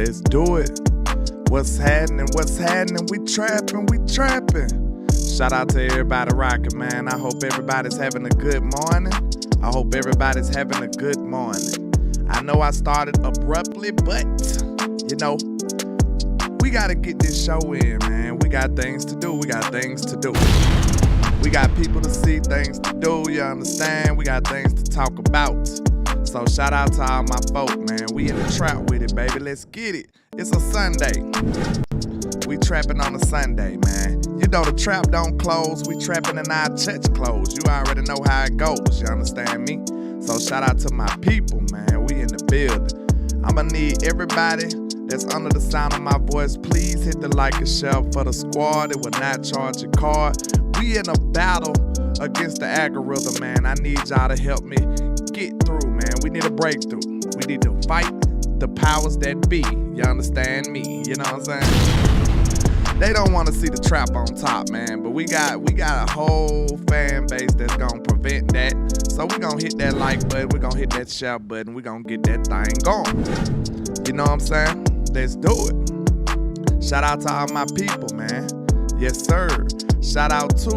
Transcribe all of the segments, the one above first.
Let's do it. What's happening? What's happening? We trapping, we trapping. Shout out to everybody rocking, man. I hope everybody's having a good morning. I hope everybody's having a good morning. I know I started abruptly, but, you know, we got to get this show in, man. We got things to do. We got things to do. We got people to see, things to do, you understand? We got things to talk about. So shout out to all my folk, man. We in the trap with it, baby. Let's get it. It's a Sunday. We trapping on a Sunday, man. You know the trap don't close. We trapping in our church clothes. You already know how it goes. You understand me? So shout out to my people, man. We in the building. I'ma need everybody that's under the sound of my voice. Please hit the like and share for the squad. It will not charge your card. We in a battle against the algorithm, man. I need y'all to help me get through, man. We need a breakthrough. We need to fight the powers that be. You understand me? You know what I'm saying? They don't want to see the trap on top, man. But we got a whole fan base that's gonna prevent that. So we gonna hit that like button. We gonna hit that share button. We gonna get that thing going. You know what I'm saying? Let's do it. Shout out to all my people, man. Yes, sir. Shout out to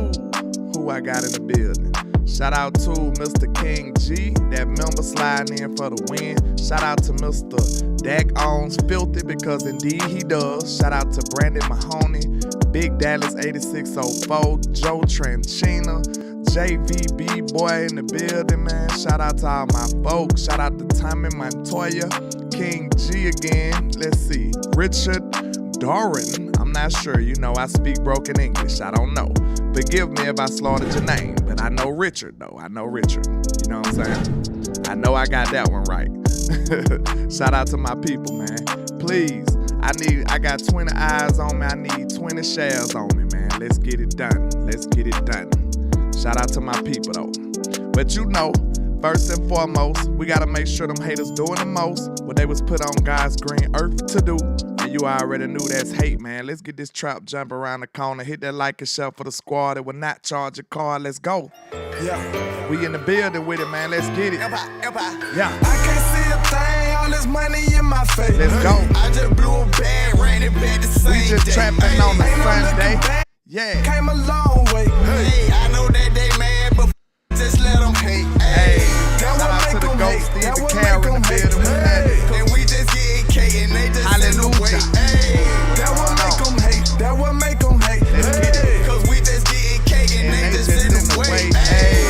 who I got in the building. Shout out to Mr. King G, that member sliding in for the win. Shout out to Mr. Dak owns Filthy, because indeed he does. Shout out to Brandon Mahoney, Big Dallas 8604, Joe Tranchina, JVB boy in the building, man. Shout out to all my folks. Shout out to Tommy Montoya, King G again. Let's see, Richard Daron. I'm not sure, you know I speak broken English, I don't know. Forgive me if I slaughtered your name, but I know Richard though, I know Richard. You know what I'm saying? I know I got that one right. Shout out to my people, man. Please, I got 20 eyes on me, I need 20 shares on me, man. Let's get it done, let's get it done. Shout out to my people though. But you know, first and foremost, we gotta make sure them haters doing the most what they was put on God's green earth to do. You already knew that's hate, man. Let's get this trap jump around the corner. Hit that like and share for the squad. It will not charge a card. Let's go. Yeah. We in the building with it, man. Let's get it. Yeah. I can't see a thing. All this money in my face. Let's go. I just blew a bag, ran it back the same We just day. trapping on the Sunday. Yeah. Came a long way. Hey, I know that they mad, but just let them hate. Hey, shout out to the GOAT, Steve the Carrot in the building. And we just get K and they just send away. Hey, that what make them hate. That what make them hate. Let's get it. Cause we just get K and they just send away. Hey,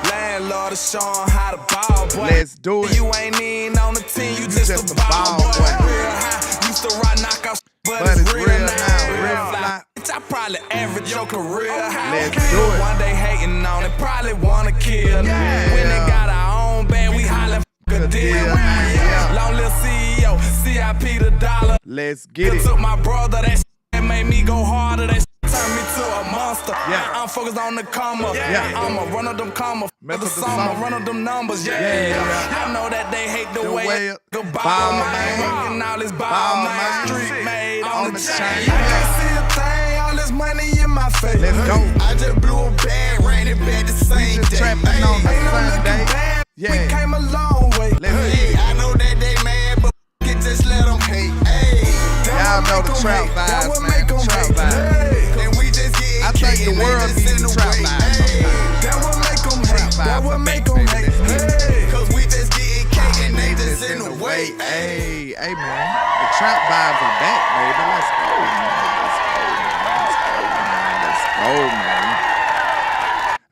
landlord is showing how to ball, boy. let's do it. You ain't in on the team, you just a ball, boy. Real high, used to rock knockouts, but it's real now. Real fly. I probably average your career high. Let's do it. One day hating on it, probably wanna kill. Yeah. When they got our own band, we holla a deal. Yeah. Long little CEO, CIP the dollar. Let's get it. Took my brother, that made me go harder. That turned me to a monster. Yeah. I'm focused on the comma. Yeah. I'ma run up them comma. Mess The up the summer, song. run up them numbers. Yeah. Yeah. I know that they hate the The way way the ball ball man. man. And all this Ball ball man. man. Street made On on the the chain. chain. I can't see a thing. All this money in my face. Let's go. I just blew a bag, ran it back the same just day. trapping on the Ain't no Sunday. looking back. Yeah. We came a long way. Let's Hey, I know that they mad, but it just let them hate. Hey, Y'all know the trap vibes, man. The trap vibes. And we just get I think the world needs the trap vibes sometimes. That what make them hate. Trap That vibes what are make back, them baby. hate. Let's get it. Cause we just get cake and they just It's in the way. Hey, man. The trap vibes are back, baby. Let's go, man. Let's go, man. Let's go, man. Let's go, man.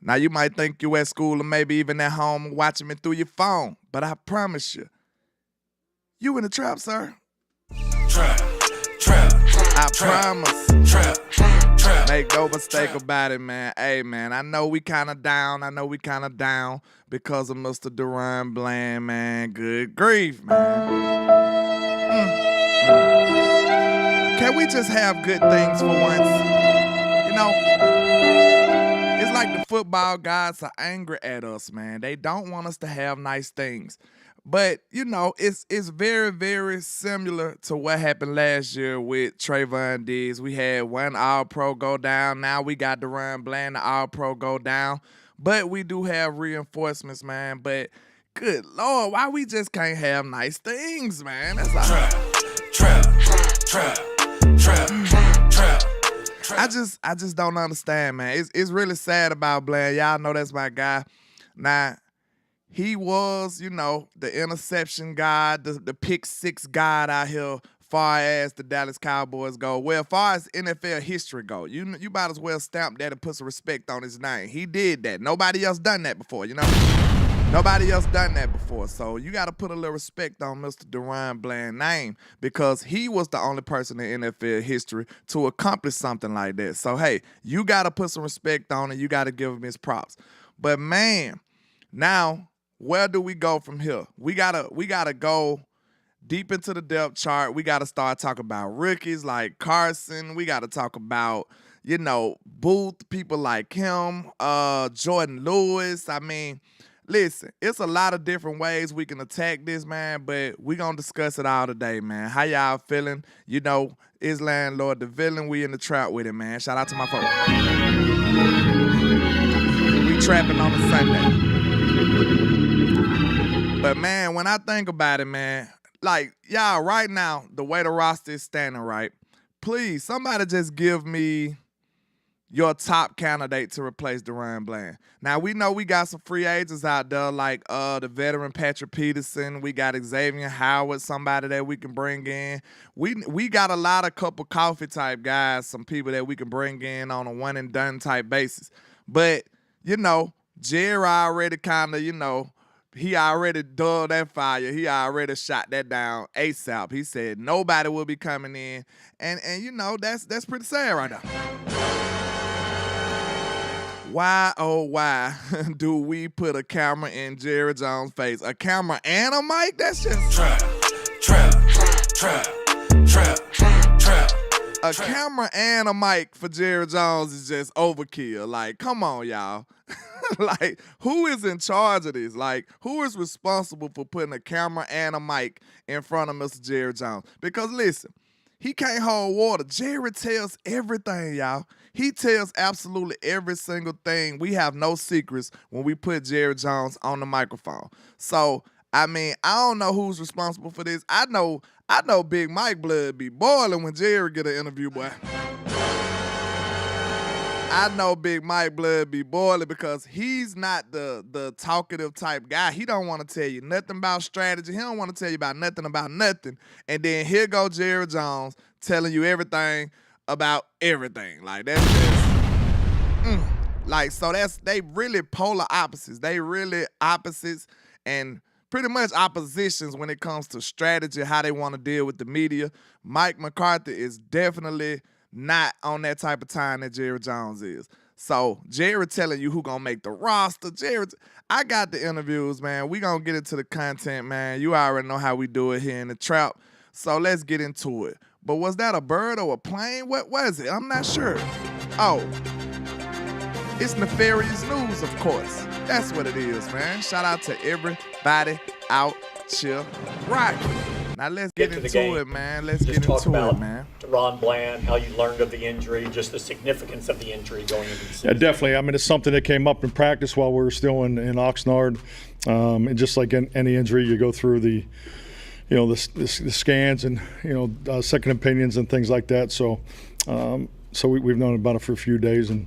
Now, you might think you at school or maybe even at home watching me through your phone, but I promise you, you in the trap, sir. Trap. I promise. Trap. Make no mistake about it, man. Hey, man, I know we kind of down. Because of Mr. Daron Bland, man. Good grief, man. Can we just have good things for once? You know, it's like the football gods are angry at us, man. They don't want us to have nice things. But, you know, it's very, very similar to what happened last year with Trayvon Diggs. We had one All-Pro go down. Now we got Daron Bland, the All-Pro go down. But we do have reinforcements, man. But good Lord, why we just can't have nice things, man? That's all. I just don't understand, man. It's really sad about Bland. Y'all know that's my guy. Now, he was, the interception god, the pick six god out here, far as the Dallas Cowboys go. Well, far as NFL history go, you might as well stamp that and put some respect on his name. He did that. Nobody else done that before, Nobody else done that before. So you got to put a little respect on Mr. Daron Bland's name because he was the only person in NFL history to accomplish something like that. So, hey, you got to put some respect on it. You got to give him his props. But, man, now where do we go from here? We gotta go deep into the depth chart. We got to start talking about rookies like Carson. We got to talk about, Booth, people like him, Jordan Lewis. I mean, listen, it's a lot of different ways we can attack this, man, but we going to discuss it all today, man. How y'all feeling? Is Landlord the villain? We in the trap with it, man. Shout out to my folks. We trapping on a Sunday. But, man, when I think about it, man, like, y'all, right now, the way the roster is standing, right, please, somebody just give me your top candidate to replace Daron Bland. Now, we know we got some free agents out there like the veteran Patrick Peterson. We got Xavier Howard, somebody that we can bring in. We got a lot of cup of coffee type guys, some people that we can bring in on a one-and-done type basis. But, Jerry already kind of, he already dug that fire. He already shot that down ASAP. He said nobody will be coming in. And that's pretty sad right now. Why, oh, why do we put a camera in Jerry Jones' face? A camera and a mic? That's just... Trap. A camera and a mic for Jerry Jones is just overkill. Like, come on, y'all. Like, who is in charge of this? Like, who is responsible for putting a camera and a mic in front of Mr. Jerry Jones? Because, listen, he can't hold water. Jerry tells everything, y'all. He tells absolutely every single thing. We have no secrets when we put Jerry Jones on the microphone. So, I mean, I don't know who's responsible for this. I know Big Mike blood be boiling when Jerry get an interview, boy. I know Big Mike blood be boiling because he's not the talkative type guy. He don't want to tell you nothing about strategy. He don't want to tell you about nothing. And then here go Jerry Jones telling you everything about everything. Like, that's just, so they really polar opposites. They really opposites and pretty much oppositions when it comes to strategy, how they want to deal with the media. Mike McCarthy is definitely not on that type of time that Jerry Jones is. So Jerry telling you who gonna make the roster. I got the interviews, man. We gonna get into the content, man. You already know how we do it here in the trap. So let's get into it. But was that a bird or a plane? What was it? I'm not sure. Oh, it's nefarious news, of course. That's what it is, man. Shout out to everybody out here rocking. Now let's get into it, man. Let's get into it, man. Daron Bland, how you learned of the injury, just the significance of the injury going into the season. Yeah, definitely. I mean, it's something that came up in practice while we were still in Oxnard. And just like any injury, you go through the scans and second opinions and things like that. So we've known about it for a few days, and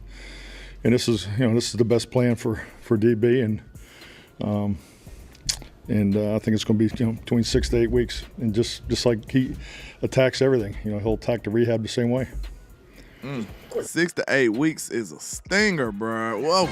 this is the best plan for DB, and I think it's going to be between 6 to 8 weeks, and just like he attacks everything, he'll attack the rehab the same way. 6 to 8 weeks is a stinger, bro. Whoa.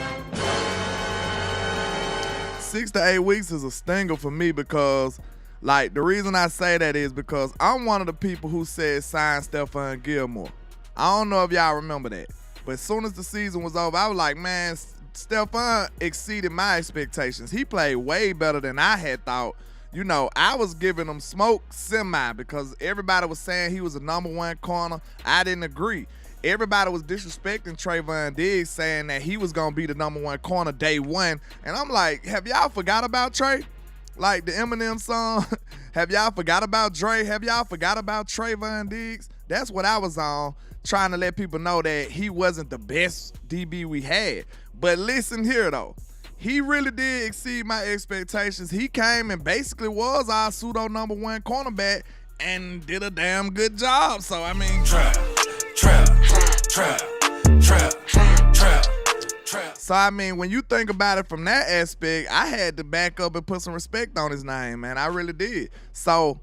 6 to 8 weeks is a stinger for me because, like, the reason I say that is because I'm one of the people who said sign Stephon Gilmore. I don't know if y'all remember that, but as soon as the season was over, I was like, man, Stephon exceeded my expectations. He played way better than I had thought. I was giving him smoke semi because everybody was saying he was a #1 corner. I didn't agree. Everybody was disrespecting Trayvon Diggs, saying that he was going to be the #1 corner day one. And I'm like, have y'all forgot about Trey? Like the Eminem song, have y'all forgot about Dre? Have y'all forgot about Trayvon Diggs? That's what I was on, trying to let people know that he wasn't the best DB we had. But listen here, though. He really did exceed my expectations. He came and basically was our pseudo #1 cornerback and did a damn good job. So, I mean. Trap. So, I mean, when you think about it from that aspect, I had to back up and put some respect on his name, man. I really did. So,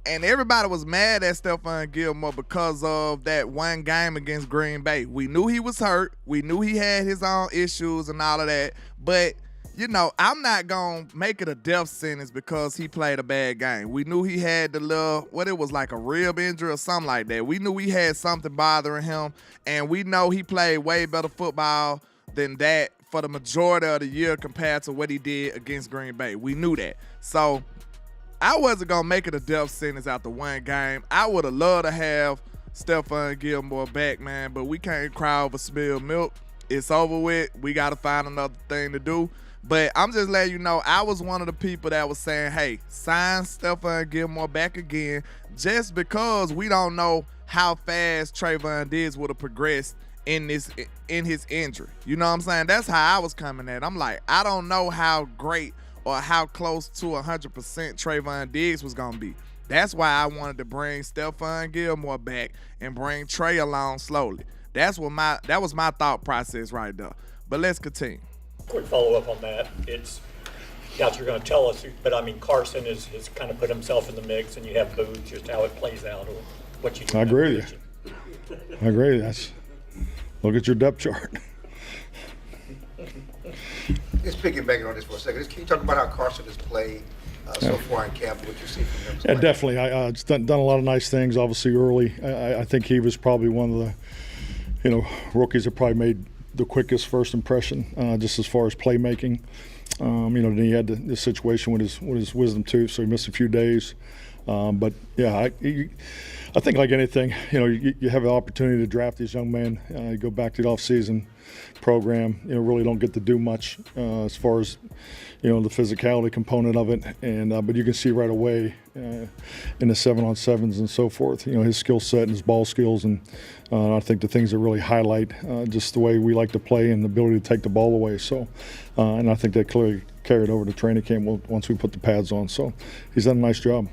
and everybody was mad at Stephon Gilmore because of that one game against Green Bay. We knew he was hurt. We knew he had his own issues and all of that. But, you know, I'm not going to make it a death sentence because he played a bad game. We knew he had the little, what it was, like a rib injury or something like that. We knew he had something bothering him. And we know he played way better football than that for the majority of the year compared to what he did against Green Bay. We knew that. So I wasn't going to make it a death sentence after one game. I would have loved to have Stephon Gilmore back, man, but we can't cry over spilled milk. It's over with. We got to find another thing to do. But I'm just letting you know, I was one of the people that was saying, hey, sign Stephon Gilmore back again just because we don't know how fast Trayvon Diggs would have progressed in his injury. You know what I'm saying? That's how I was coming at it. I'm like, I don't know how great or how close to 100% Trayvon Diggs was going to be. That's why I wanted to bring Stephon Gilmore back and bring Trey along slowly. That was my thought process right there. But let's continue. Quick follow-up on that. It's, yeah, you're going to tell us, but I mean, Carson has kind of put himself in the mix, and you have Booth, just how it plays out or what you do. I agree with you. I agree. Look at your depth chart. Just piggybacking on this for a second. Can you talk about how Carson has played so far in camp, what you see from him? Yeah, definitely. It's done a lot of nice things, obviously, early. I think he was probably one of the, rookies that probably made the quickest first impression, just as far as playmaking. Then he had the situation with his wisdom tooth, so he missed a few days. But yeah, I think like anything, you have an opportunity to draft these young men. You go back to the off-season program, really don't get to do much as far as, the physicality component of it. And but you can see right away in the 7-on-7s and so forth, his skill set and his ball skills. And I think the things that really highlight just the way we like to play and the ability to take the ball away. So, and I think that clearly carried over to training camp once we put the pads on. So he's done a nice job.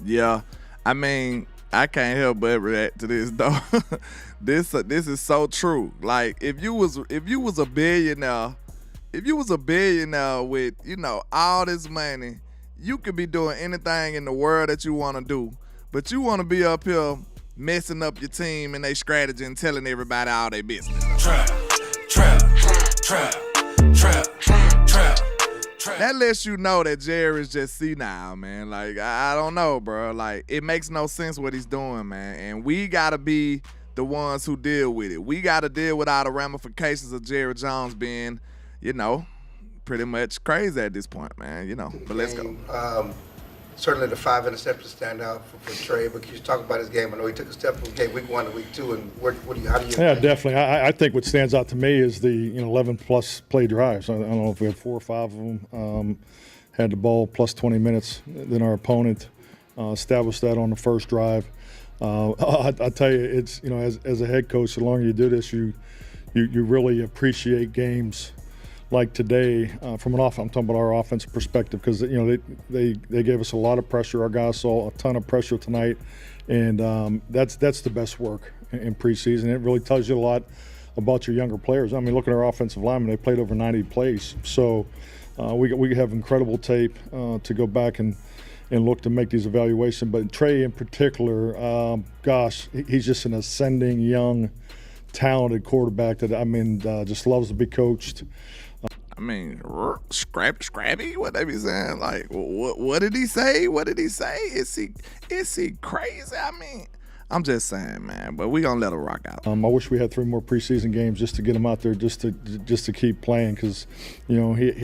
Yeah, I mean, I can't help but react to this though. This is so true. Like if you was a billionaire, with all this money, you could be doing anything in the world that you want to do, but you want to be up here messing up your team and their strategy and telling everybody all their business. Trap. That lets you know that Jerry's just senile, man. Like, I don't know, bro. Like, it makes no sense what he's doing, man. And we got to be the ones who deal with it. We got to deal with all the ramifications of Jerry Jones being, pretty much crazy at this point, man. But let's go. Certainly the 5 interceptions stand out for Trey, but can you talk about his game? I know he took a step from game week 1 to week 2, and how do you? Yeah, definitely. I think what stands out to me is the 11+ play drives. I don't know if we had 4 or 5 of them. Had the ball plus 20 minutes than our opponent. Established that on the first drive. I tell you, it's as a head coach, the longer you do this, you really appreciate games like today from I'm talking about our offensive perspective, because they gave us a lot of pressure. Our guys saw a ton of pressure tonight, and that's the best work in preseason. It really tells you a lot about your younger players. I mean, look at our offensive linemen; they played over 90 plays, so we have incredible tape to go back and look to make these evaluations. But Trey in particular, he's just an ascending young, talented quarterback that just loves to be coached. I mean, scrappy? What they be saying? Like, what did he say? What did he say? Is he crazy? I mean, I'm just saying, man. But we gonna let him rock out. I wish we had 3 more preseason games just to get him out there, just to keep playing, because he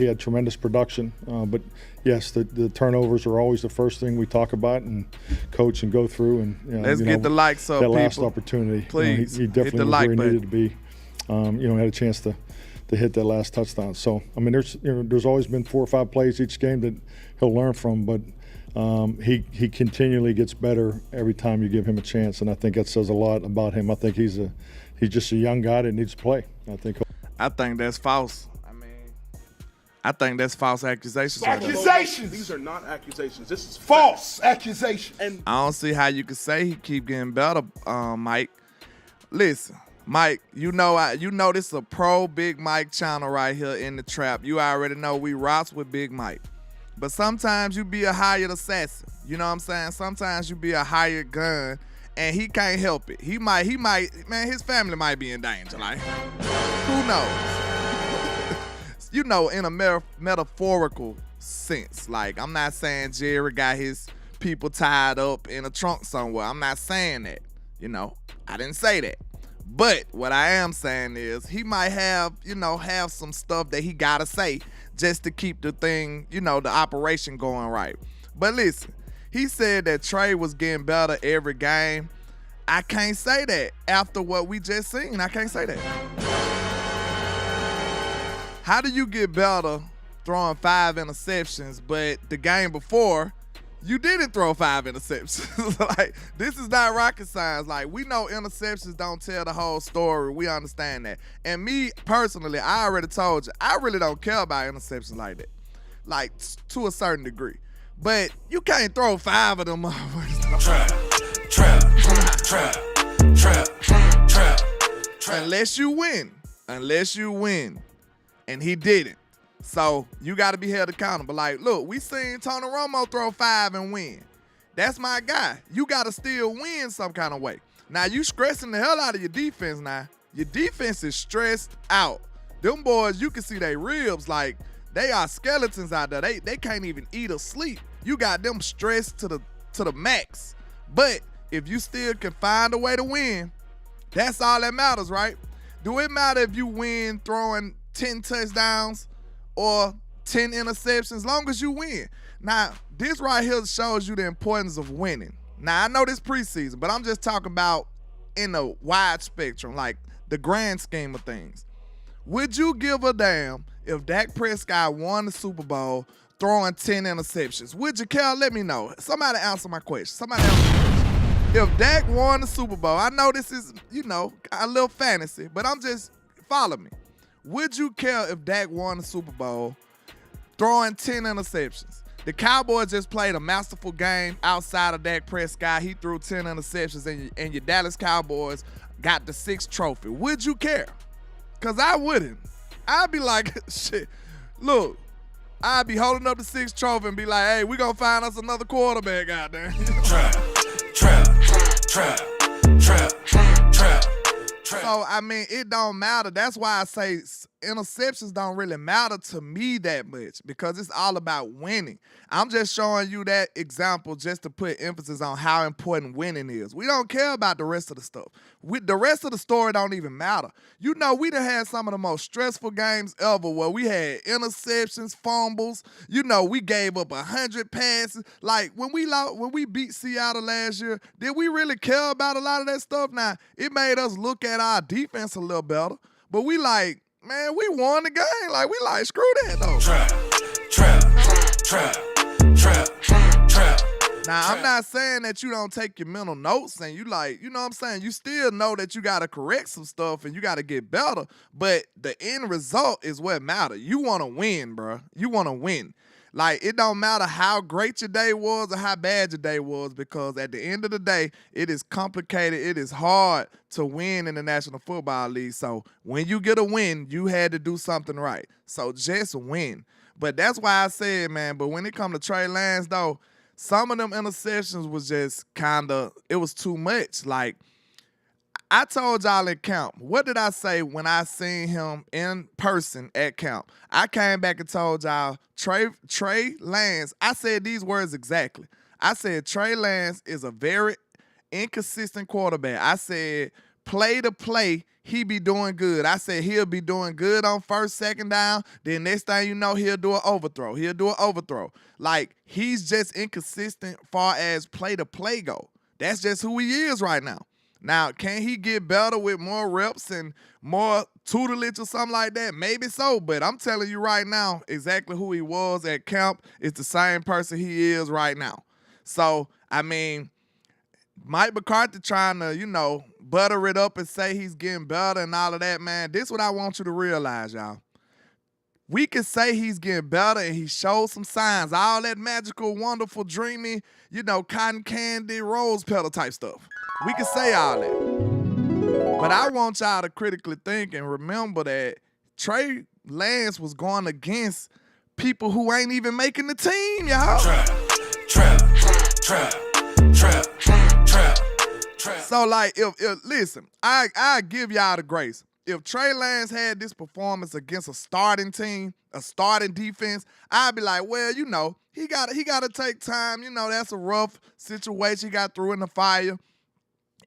had tremendous production. But yes, the turnovers are always the first thing we talk about and coach and go through. And let's get the likes up, that people. last opportunity. Please, he definitely was where he needed to be. Had a chance to hit that last touchdown. So I mean, there's always been 4 or 5 plays each game that he'll learn from, but he continually gets better every time you give him a chance, and I think that says a lot about him. I think he's just a young guy that needs to play. I think that's false. I mean, I think that's false accusations. Accusations. These are not accusations. This is False accusation. And I don't see how you could say he keep getting better, Mike. Listen, Mike, you know this is a pro Big Mike channel right here in the trap. You already know we rocks with Big Mike. But sometimes you be a hired assassin. You know what I'm saying? Sometimes you be a hired gun, and he can't help it. He might, man, his family might be in danger. Like, who knows? You know, in a metaphorical sense. Like, I'm not saying Jerry got his people tied up in a trunk somewhere. I'm not saying that. You know, I didn't say that. But what I am saying is he might have some stuff that he gotta say just to keep the thing, the operation going right. But listen, he said that Trey was getting better every game. I can't say that after what we just seen. I can't say that. How do you get better throwing 5 interceptions, but the game before, you didn't throw 5 interceptions? Like, this is not rocket science. Like, we know interceptions don't tell the whole story. We understand that. And me, personally, I already told you, I really don't care about interceptions like that. Like, to a certain degree. But you can't throw 5 of them motherfuckers. Trap. Unless you win. And he didn't. So you got to be held accountable. Like, look, we seen Tony Romo throw 5 and win. That's my guy. You got to still win some kind of way. Now, you stressing the hell out of your defense now. Your defense is stressed out. Them boys, you can see their ribs. Like, they are skeletons out there. They can't even eat or sleep. You got them stressed to the max. But if you still can find a way to win, that's all that matters, right? Do it matter if you win throwing 10 touchdowns or 10 interceptions, long as you win? Now, this right here shows you the importance of winning. Now, I know this preseason, but I'm just talking about in a wide spectrum, like the grand scheme of things. Would you give a damn if Dak Prescott won the Super Bowl throwing 10 interceptions? Would you care? Let me know. Somebody answer my question. Somebody answer my question. If Dak won the Super Bowl, I know this is, a little fantasy, but I'm just, follow me. Would you care if Dak won the Super Bowl throwing 10 interceptions? The Cowboys just played a masterful game outside of Dak Prescott. He threw 10 interceptions, and your Dallas Cowboys got the 6th trophy. Would you care? Because I wouldn't. I'd be like, shit, look, I'd be holding up the 6th trophy and be like, hey, we going to find us another quarterback out there. Trap. So, I mean, it don't matter. That's why I say interceptions don't really matter to me that much, because it's all about winning. I'm just showing you that example just to put emphasis on how important winning is. We don't care about the rest of the stuff. The rest of the story don't even matter. We done had some of the most stressful games ever where we had interceptions, fumbles. We gave up 100 passes. Like, when we beat Seattle last year, did we really care about a lot of that stuff? Now, it made us look at our defense a little better, but we like, man, we won the game. Like, we like, screw that, though. Trap. Now, I'm not saying that you don't take your mental notes and you like, you know what I'm saying? You still know that you got to correct some stuff and you got to get better, but the end result is what matters. You want to win, bro. You want to win. Like, it don't matter how great your day was or how bad your day was, because at the end of the day, it is complicated. It is hard to win in the National Football League. So when you get a win, you had to do something right. So just win. But that's why I said, man, but when it come to Trey Lance, though, some of them interceptions was just it was too much. Like, I told y'all in camp, what did I say when I seen him in person at camp? I came back and told y'all, Trey Lance, I said these words exactly. I said Trey Lance is a very inconsistent quarterback. I said play to play, he be doing good. I said he'll be doing good on first, second down. Then next thing you know, he'll do an overthrow. Like, he's just inconsistent far as play to play go. That's just who he is right now. Now, can he get better with more reps and more tutelage or something like that? Maybe so, but I'm telling you right now, exactly who he was at camp is the same person he is right now. So, I mean, Mike McCarthy trying to, butter it up and say he's getting better and all of that, man. This is what I want you to realize, y'all. we can say he's getting better and he showed some signs. All that magical, wonderful, dreamy, cotton candy, rose petal type stuff. We can say all that. But I want y'all to critically think and remember that Trey Lance was going against people who ain't even making the team, y'all. Trap. So, like, if listen, I give y'all the grace. If Trey Lance had this performance against a starting team, a starting defense, I'd be like, well, he got to take time. That's a rough situation. He got through in the fire.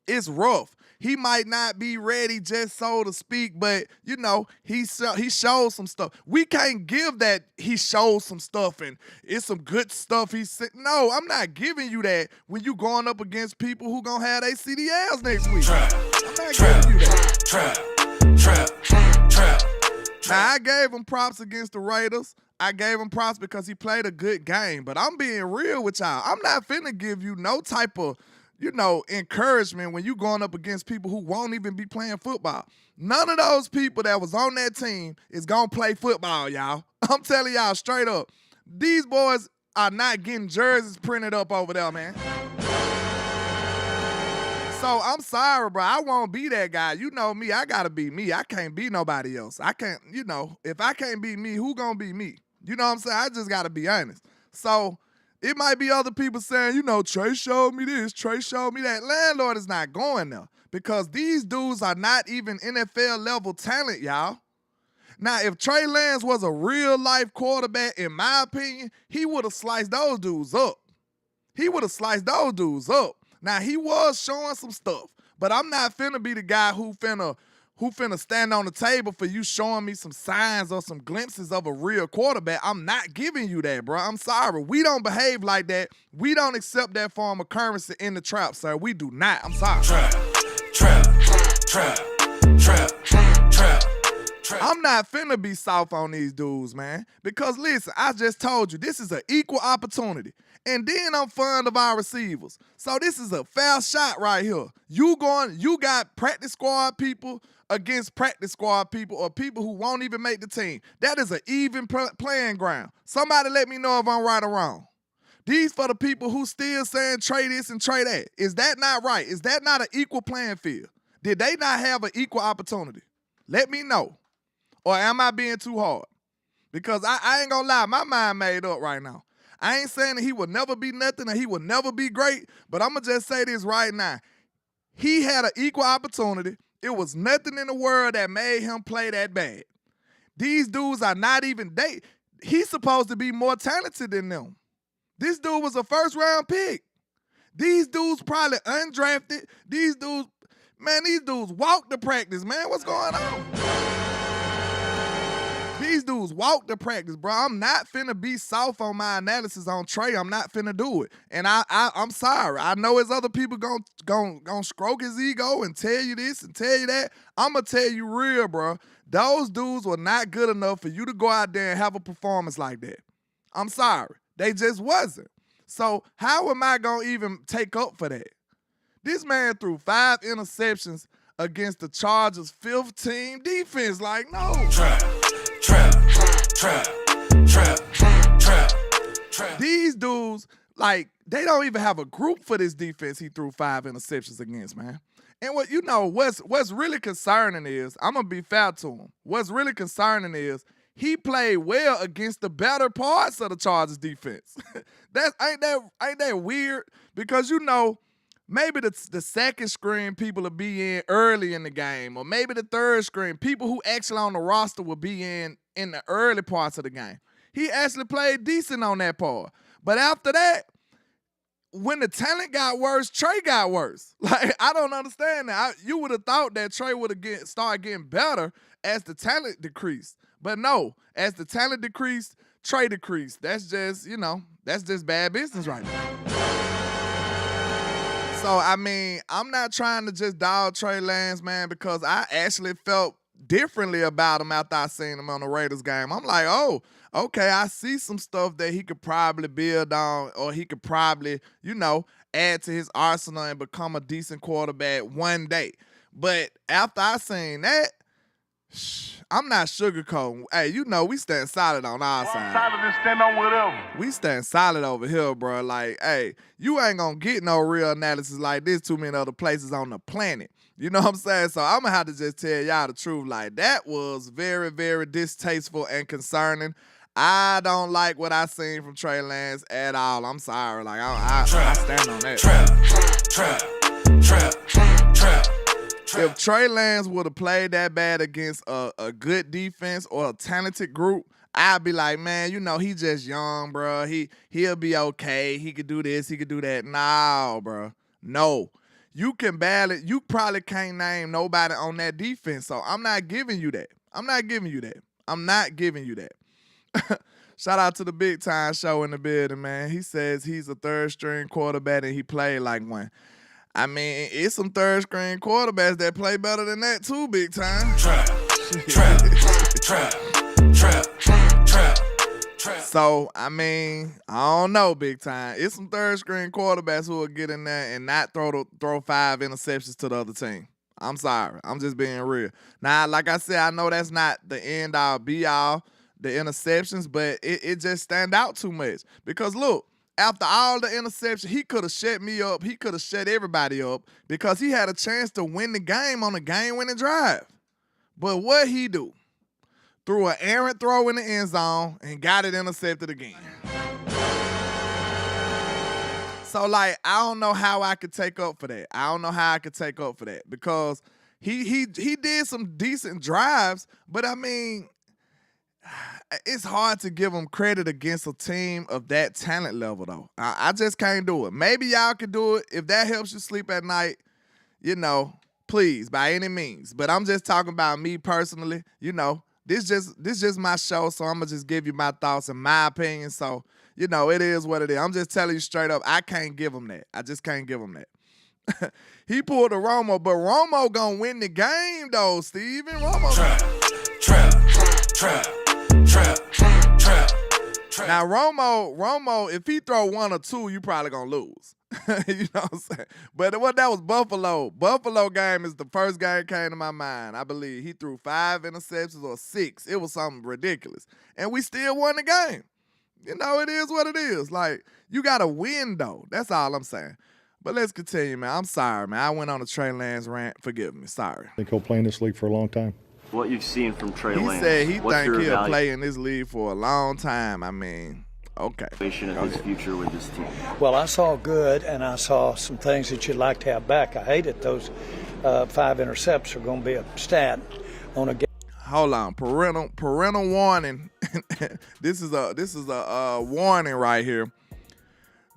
It's rough. He might not be ready, just so to speak, but, he showed some stuff. We can't give that he showed some stuff and it's some good stuff he said. No, I'm not giving you that when you going up against people who going to have their CDLs next week. I'm not giving you that. Trap. Now, I gave him props against the Raiders. I gave him props because he played a good game, but I'm being real with y'all. I'm not finna give you no type of encouragement when you going up against people who won't even be playing football. None of those people that was on that team is going to play football, y'all. I'm telling y'all straight up. These boys are not getting jerseys printed up over there, man. So I'm sorry, bro. I won't be that guy. You know me. I got to be me. I can't be nobody else. I can't, if I can't be me, who going to be me? You know what I'm saying? I just got to be honest. So it might be other people saying, Trey showed me this, Trey showed me that. Landlord is not going there because these dudes are not even NFL level talent, y'all. Now, if Trey Lance was a real life quarterback, in my opinion, he would have sliced those dudes up. Now, he was showing some stuff, but I'm not finna be the guy who finna stand on the table for you showing me some signs or some glimpses of a real quarterback. I'm not giving you that, bro. I'm sorry. We don't behave like that. We don't accept that form of currency in the trap, sir. We do not. I'm sorry. Trap. I'm not finna be soft on these dudes, man. Because listen, I just told you, this is an equal opportunity. And then I'm fond of our receivers. So this is a fair shot right here. You got practice squad people against practice squad people or people who won't even make the team. That is an even playing ground. Somebody let me know if I'm right or wrong. These for the people who still saying trade this and trade that. Is that not right? Is that not an equal playing field? Did they not have an equal opportunity? Let me know. Or am I being too hard? Because I ain't gonna lie, my mind made up right now. I ain't saying that he will never be nothing or he will never be great, but I'm going to just say this right now. He had an equal opportunity. It was nothing in the world that made him play that bad. These dudes are not even, he's supposed to be more talented than them. This dude was a first-round pick. These dudes probably undrafted. These dudes walk to practice, man. What's going on? These dudes walk to practice, bro. I'm not finna be soft on my analysis on Trey. I'm not finna do it. And I'm sorry. I know his other people gonna stroke his ego and tell you this and tell you that. I'm gonna tell you real, bro. Those dudes were not good enough for you to go out there and have a performance like that. I'm sorry. They just wasn't. So how am I gonna even take up for that? This man threw 5 interceptions against the Chargers' 5th team defense. Like, no. Trap. These dudes, like, they don't even have a group for this defense he threw 5 interceptions against, man. And what's really concerning is, I'm going to be fair to him. What's really concerning is he played well against the better parts of the Chargers defense. Ain't that weird? Because maybe the second screen people will be in early in the game, or maybe the third screen, people who actually on the roster will be in the early parts of the game. He actually played decent on that part. But after that, when the talent got worse, Trey got worse. Like, I don't understand that. You would have thought that Trey would have started getting better as the talent decreased. But no, as the talent decreased, Trey decreased. That's just, that's just bad business right now. So, I mean, I'm not trying to just dog Trey Lance, man, because I actually felt differently about him after I seen him on the Raiders game. I'm like, oh, okay, I see some stuff that he could probably build on, or he could probably, add to his arsenal and become a decent quarterback one day. But after I seen that, I'm not sugarcoating. Hey, you know we stand solid on our side. Solid and stand on whatever. We stand solid over here, bro. Like, hey, you ain't gonna get no real analysis like this too many other places on the planet. You know what I'm saying? So I'm gonna have to just tell y'all the truth. Like, that was very, very distasteful and concerning. I don't like what I seen from Trey Lance at all. I'm sorry. Like, I stand on that. Trap. If Trey Lance would have played that bad against a good defense or a talented group, I'd be like, man, you know, he just young, bro. He'll be okay. He could do this. He could do that. No, bro. No. You probably can't name nobody on that defense, so I'm not giving you that. Shout out to the Big Time Show in the building, man. He says he's a third-string quarterback and he played like one. I mean, it's some third-string quarterbacks that play better than that too, Big Time. Trap. So, I mean, I don't know, Big Time. It's some third-string quarterbacks who will get in there and not throw 5 interceptions to the other team. I'm sorry. I'm just being real. Now, like I said, I know that's not the end-all, be-all, the interceptions, but it just stand out too much. Because, look, after all the interceptions, he could have shut me up. He could have shut everybody up because he had a chance to win the game on a game-winning drive. But what he do? Threw an errant throw in the end zone and got it intercepted again. So, like, I don't know how I could take up for that. Because he did some decent drives, but, I mean, it's hard to give him credit against a team of that talent level, though. I just can't do it. Maybe y'all can do it. If that helps you sleep at night, you know, please, by any means. But I'm just talking about me personally. You know, this just my show, so I'm going to just give you my thoughts and my opinion. So, you know, it is what it is. I'm just telling you straight up, I can't give him that. I just can't give him that. He pulled a Romo, but Romo going to win the game, though, Steven. Romo. Trap. Now, Romo, if he throw 1 or 2, you probably going to lose. You know what I'm saying? But that was Buffalo. Buffalo game is the first game came to my mind. I believe he threw 5 interceptions or 6. It was something ridiculous. And we still won the game. You know, it is what it is. Like, you got to win, though. That's all I'm saying. But let's continue, man. I'm sorry, man. I went on a Trey Lance rant. Forgive me. Sorry. I think he'll play in this league for a long time. What you've seen from Trey Lance. He said he think he'll play in this league for a long time. I mean, okay. Of his future with this team. Well, I saw good, and I saw some things that you'd like to have back. I hated those 5 intercepts are going to be a stat on a game. Hold on, parental warning. This is a warning right here.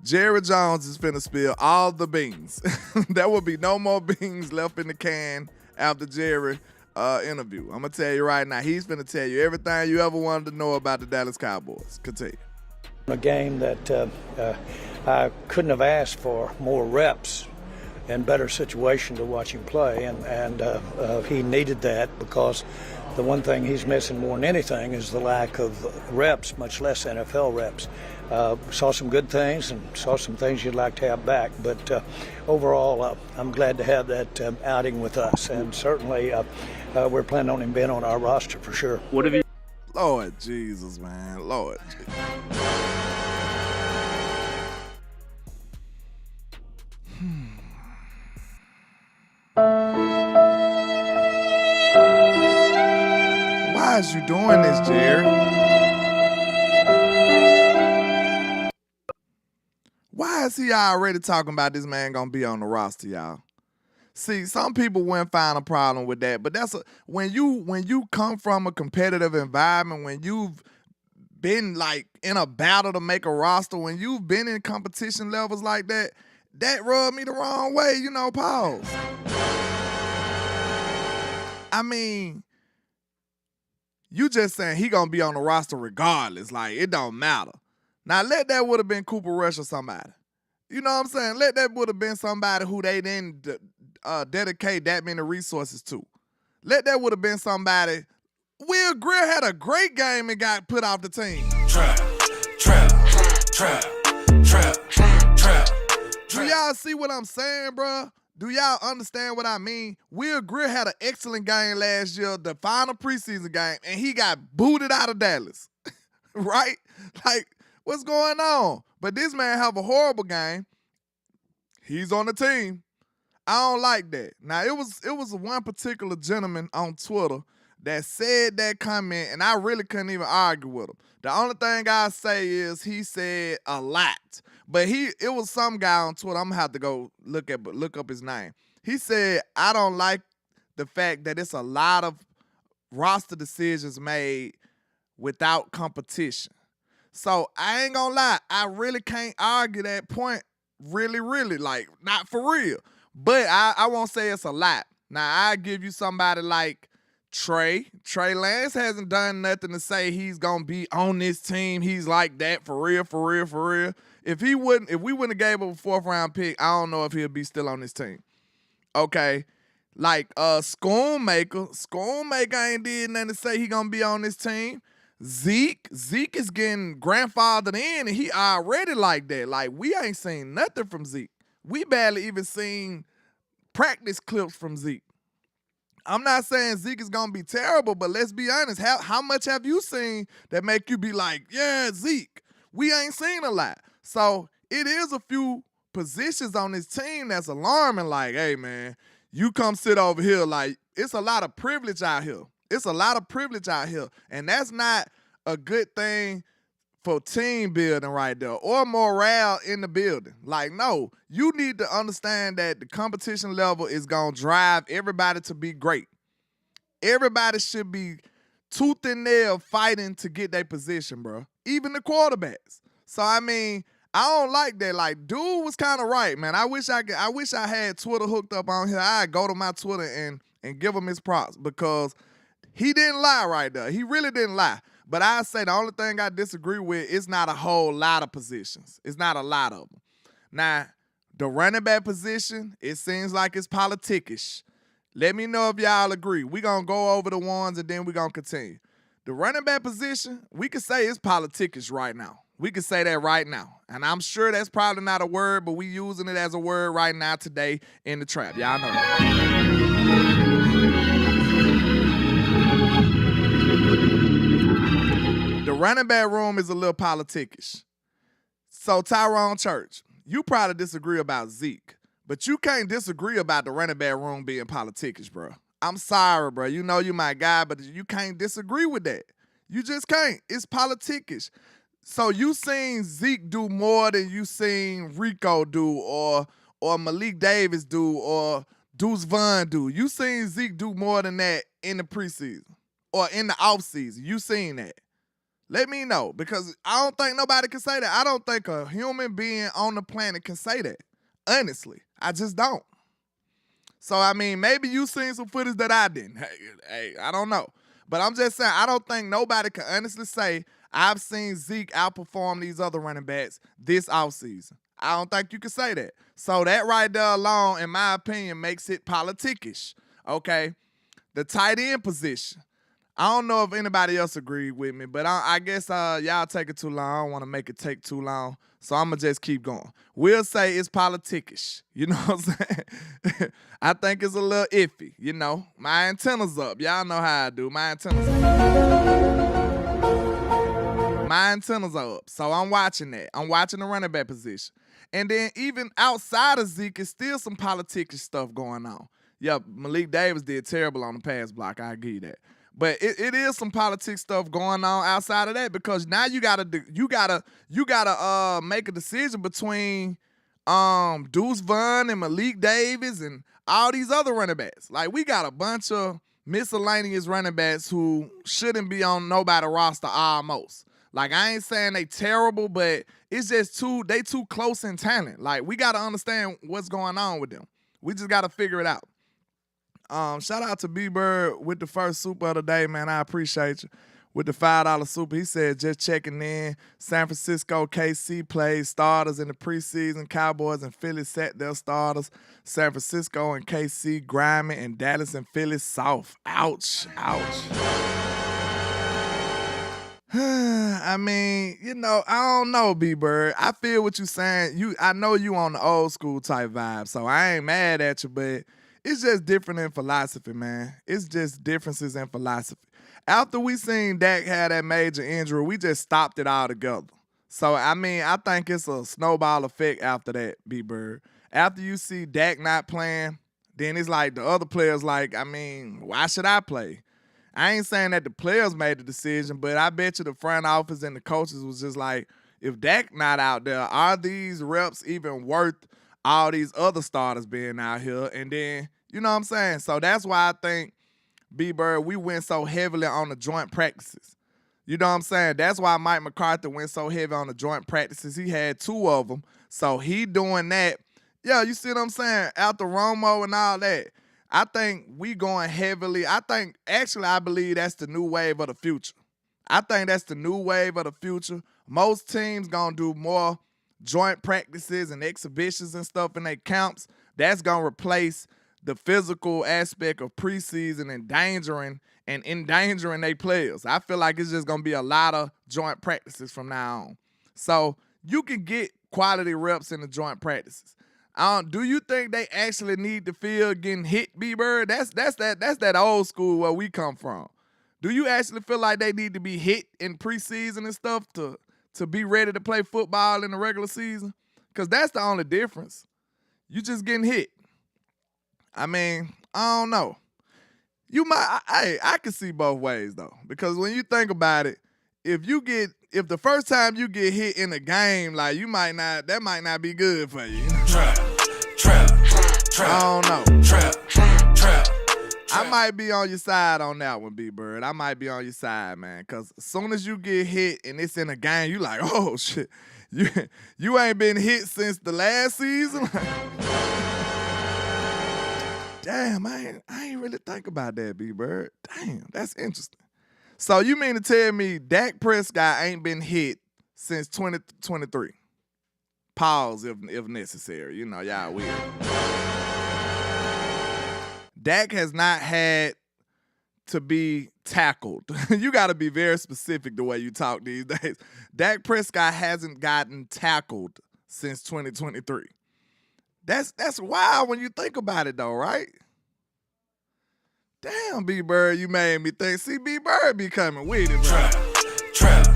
Jerry Jones is finna spill all the beans. There will be no more beans left in the can after Jerry interview. I'm gonna tell you right now, he's finna tell you everything you ever wanted to know about the Dallas Cowboys. Continue. A game that I couldn't have asked for more reps and better situation to watch him play, and he needed that because the one thing he's missing more than anything is the lack of reps, much less NFL reps. Saw some good things and saw some things you'd like to have back, but overall, I'm glad to have that outing with us, and certainly we're planning on him being on our roster for sure. What have you? Lord Jesus, man, Lord Jesus. Why is you doing this, Jerry? Why is he already talking about this man gonna be on the roster, y'all? See, some people wouldn't find a problem with that, but when you come from a competitive environment, when you've been like in a battle to make a roster, when you've been in competition levels like that, that rubbed me the wrong way, you know, pause. I mean, you just saying he gonna be on the roster regardless, like it don't matter. Now let that would have been Cooper Rush or somebody. You know what I'm saying? Let that would have been somebody who they didn't dedicate that many resources to. Let that would have been somebody. Will Greer had a great game and got put off the team. Trap. Do y'all see what I'm saying, bro? Do y'all understand what I mean? Will Greer had an excellent game last year, the final preseason game, and he got booted out of Dallas, right? Like, what's going on? But this man have a horrible game. He's on the team. I don't like that. Now, it was one particular gentleman on Twitter that said that comment, and I really couldn't even argue with him. The only thing I say is he said a lot. But it was some guy on Twitter. I'm gonna have to go look up his name. He said, I don't like the fact that it's a lot of roster decisions made without competition. So I ain't gonna lie, I really can't argue that point really, like, not for real. But I won't say it's a lot. Now, I give you somebody like Trey Lance hasn't done nothing to say he's gonna be on this team. He's like that for real. If we wouldn't have gave him a 4th round pick, I don't know if he'll be still on this team. Okay. Like Schoonmaker ain't did nothing to say he gonna be on this team. Zeke is getting grandfathered in, and he already like that. Like, we ain't seen nothing from Zeke. We barely even seen practice clips from Zeke. I'm not saying Zeke is going to be terrible, but let's be honest. How much have you seen that make you be like, yeah, Zeke? We ain't seen a lot. So it is a few positions on this team that's alarming. Like, hey, man, you come sit over here. Like, it's a lot of privilege out here. And that's not a good thing for team building right there or morale in the building. Like, no, you need to understand that the competition level is going to drive everybody to be great. Everybody should be tooth and nail fighting to get their position, bro. Even the quarterbacks. So, I mean, I don't like that. Like, dude was kind of right, man. I wish I had Twitter hooked up on here. I'd go to my Twitter and give him his props because he didn't lie right there. He really didn't lie. But I say the only thing I disagree with is not a whole lot of positions. It's not a lot of them. Now, the running back position, it seems like it's politickish. Let me know if y'all agree. We're going to go over the ones and then we're going to continue. The running back position, we could say it's politickish right now. We could say that right now. And I'm sure that's probably not a word, but we using it as a word right now today in the trap. Y'all know that. The running back room is a little politickish. So, Tyrone Church, you probably disagree about Zeke, but you can't disagree about the running back room being politickish, bro. I'm sorry, bro. You know you my guy, but you can't disagree with that. You just can't. It's politickish. So you seen Zeke do more than you seen Rico do or Malik Davis do or Deuce Vaughn do. You seen Zeke do more than that in the preseason or in the offseason. You seen that. Let me know, because I don't think nobody can say that. I don't think a human being on the planet can say that. Honestly, I just don't. So, I mean, maybe you seen some footage that I didn't. Hey, I don't know. But I'm just saying, I don't think nobody can honestly say, I've seen Zeke outperform these other running backs this offseason. I don't think you can say that. So that right there alone, in my opinion, makes it politickish, okay? The tight end position. I don't know if anybody else agreed with me, but I guess y'all take it too long. I don't want to make it take too long, so I'm going to just keep going. We'll say it's politickish. You know what I'm saying? I think it's a little iffy, you know. My antennas up. Y'all know how I do. My antennas are up. So I'm watching that. I'm watching the running back position. And then even outside of Zeke, it's still some politickish stuff going on. Yeah, Malik Davis did terrible on the pass block. I give you that. But it is some politics stuff going on outside of that, because now you gotta make a decision between Deuce Vaughn and Malik Davis and all these other running backs. Like, we got a bunch of miscellaneous running backs who shouldn't be on nobody's roster almost. Like, I ain't saying they terrible, but it's just they too close in talent. Like, we gotta understand what's going on with them. We just gotta figure it out. Shout out to B-Bird with the first super of the day, man. I appreciate you. With the $5 super, he said, just checking in. San Francisco, KC plays starters in the preseason. Cowboys and Philly set their starters. San Francisco and KC grimy, and Dallas and Philly soft. Ouch, ouch. I mean, I don't know, B-Bird. I feel what you're saying. I know you on the old school type vibe, so I ain't mad at you, but it's just different in philosophy, man. It's just differences in philosophy. After we seen Dak have that major injury, we just stopped it all together. So, I mean, I think it's a snowball effect after that, B-Bird. After you see Dak not playing, then it's like the other players like, I mean, why should I play? I ain't saying that the players made the decision, but I bet you the front office and the coaches was just like, if Dak not out there, are these reps even worth all these other starters being out here? And then, you know what I'm saying? So that's why I think, B-Bird, we went so heavily on the joint practices. You know what I'm saying? That's why Mike McCarthy went so heavy on the joint practices. He had 2 of them. So he doing that. Yeah, you see what I'm saying? After Romo and all that. I think we going heavily. I believe that's the new wave of the future. I think that's the new wave of the future. Most teams going to do more joint practices and exhibitions and stuff in their camps. That's going to replace the physical aspect of preseason and endangering their players. I feel like it's just going to be a lot of joint practices from now on. So you can get quality reps in the joint practices. Do you think they actually need to feel getting hit, B-Bird? That's that old school where we come from. Do you actually feel like they need to be hit in preseason and stuff to be ready to play football in the regular season? Because that's the only difference. You just getting hit. I mean, I don't know. I can see both ways though, because when you think about it, if the first time you get hit in a game, like that might not be good for you. Trap. I don't know. Trap. I might be on your side on that one, B-Bird. I might be on your side, man, because as soon as you get hit and it's in a game, you like, oh shit, you ain't been hit since the last season. Damn, I ain't really think about that, B-Bird. Damn, that's interesting. So you mean to tell me Dak Prescott ain't been hit since 2023? Pause if necessary. You know, y'all weird. Dak has not had to be tackled. You got to be very specific the way you talk these days. Dak Prescott hasn't gotten tackled since 2023. That's wild when you think about it, though, right? Damn, B-Bird, you made me think. See, B-Bird be coming with it, bro. Trap.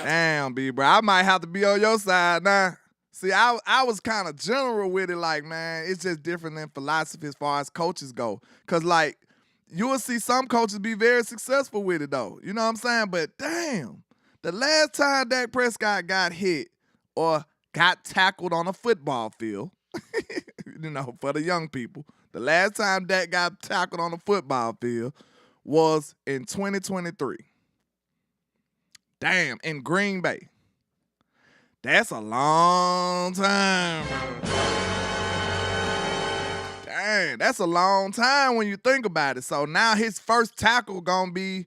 Damn, B-Bird, I might have to be on your side now. See, I was kind of general with it, like, man, it's just different than philosophy as far as coaches go. Because, like, you will see some coaches be very successful with it, though. You know what I'm saying? But, damn, the last time Dak Prescott got hit or got tackled on a football field, you know, for the young people, the last time Dak got tackled on a football field was in 2023. Damn, in Green Bay. That's a long time, bro. Dang, that's a long time when you think about it. So now his first tackle gonna be,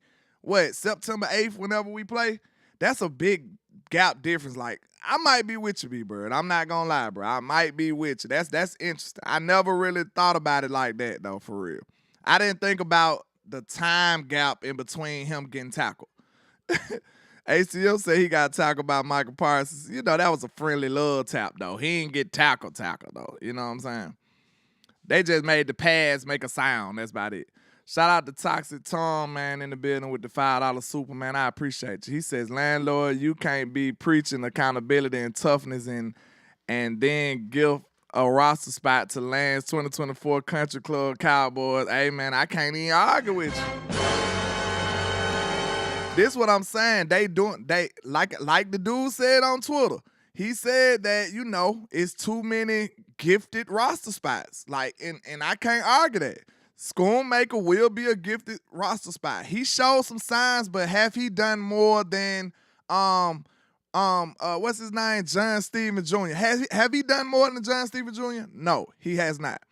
September 8th whenever we play? That's a big gap difference. Like, I might be with you, B-Bird. I'm not gonna lie, bro. I might be with you. That's interesting. I never really thought about it like that, though, for real. I didn't think about the time gap in between him getting tackled. ACL said he got tackled by Michael Parsons. You know, that was a friendly love tap, though. He didn't get tackled, though. You know what I'm saying? They just made the pads make a sound. That's about it. Shout out to Toxic Tom, man, in the building with the $5 super, man. I appreciate you. He says, landlord, you can't be preaching accountability and toughness and then give a roster spot to Lance 2024 Country Club Cowboys. Hey, man, I can't even argue with you. This what I'm saying. They like the dude said on Twitter. He said that, you know, it's too many gifted roster spots. Like, and I can't argue that. Schoonmaker will be a gifted roster spot. He showed some signs, but have he done more than what's his name? John Steven Jr. Have he done more than John Steven Jr.? No, he has not.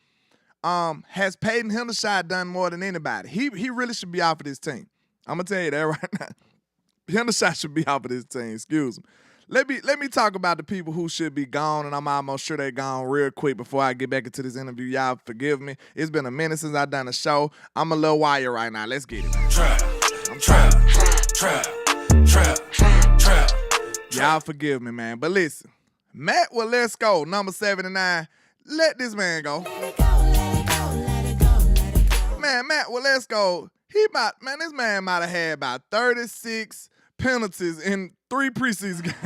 Has Peyton Hendershot done more than anybody? He really should be off of this team. I'm gonna tell you that right now. Hendershot should be off of this team. Excuse me. Let me talk about the people who should be gone, and I'm almost sure they're gone real quick before I get back into this interview. Y'all forgive me. It's been a minute since I've done a show. I'm a little wired right now. Let's get it. Trap. Y'all forgive me, man. But listen, Matt Waletzko, number 79. Let this man go. Man, Matt Waletzko, this man might have had about 36 penalties in 3 preseason games.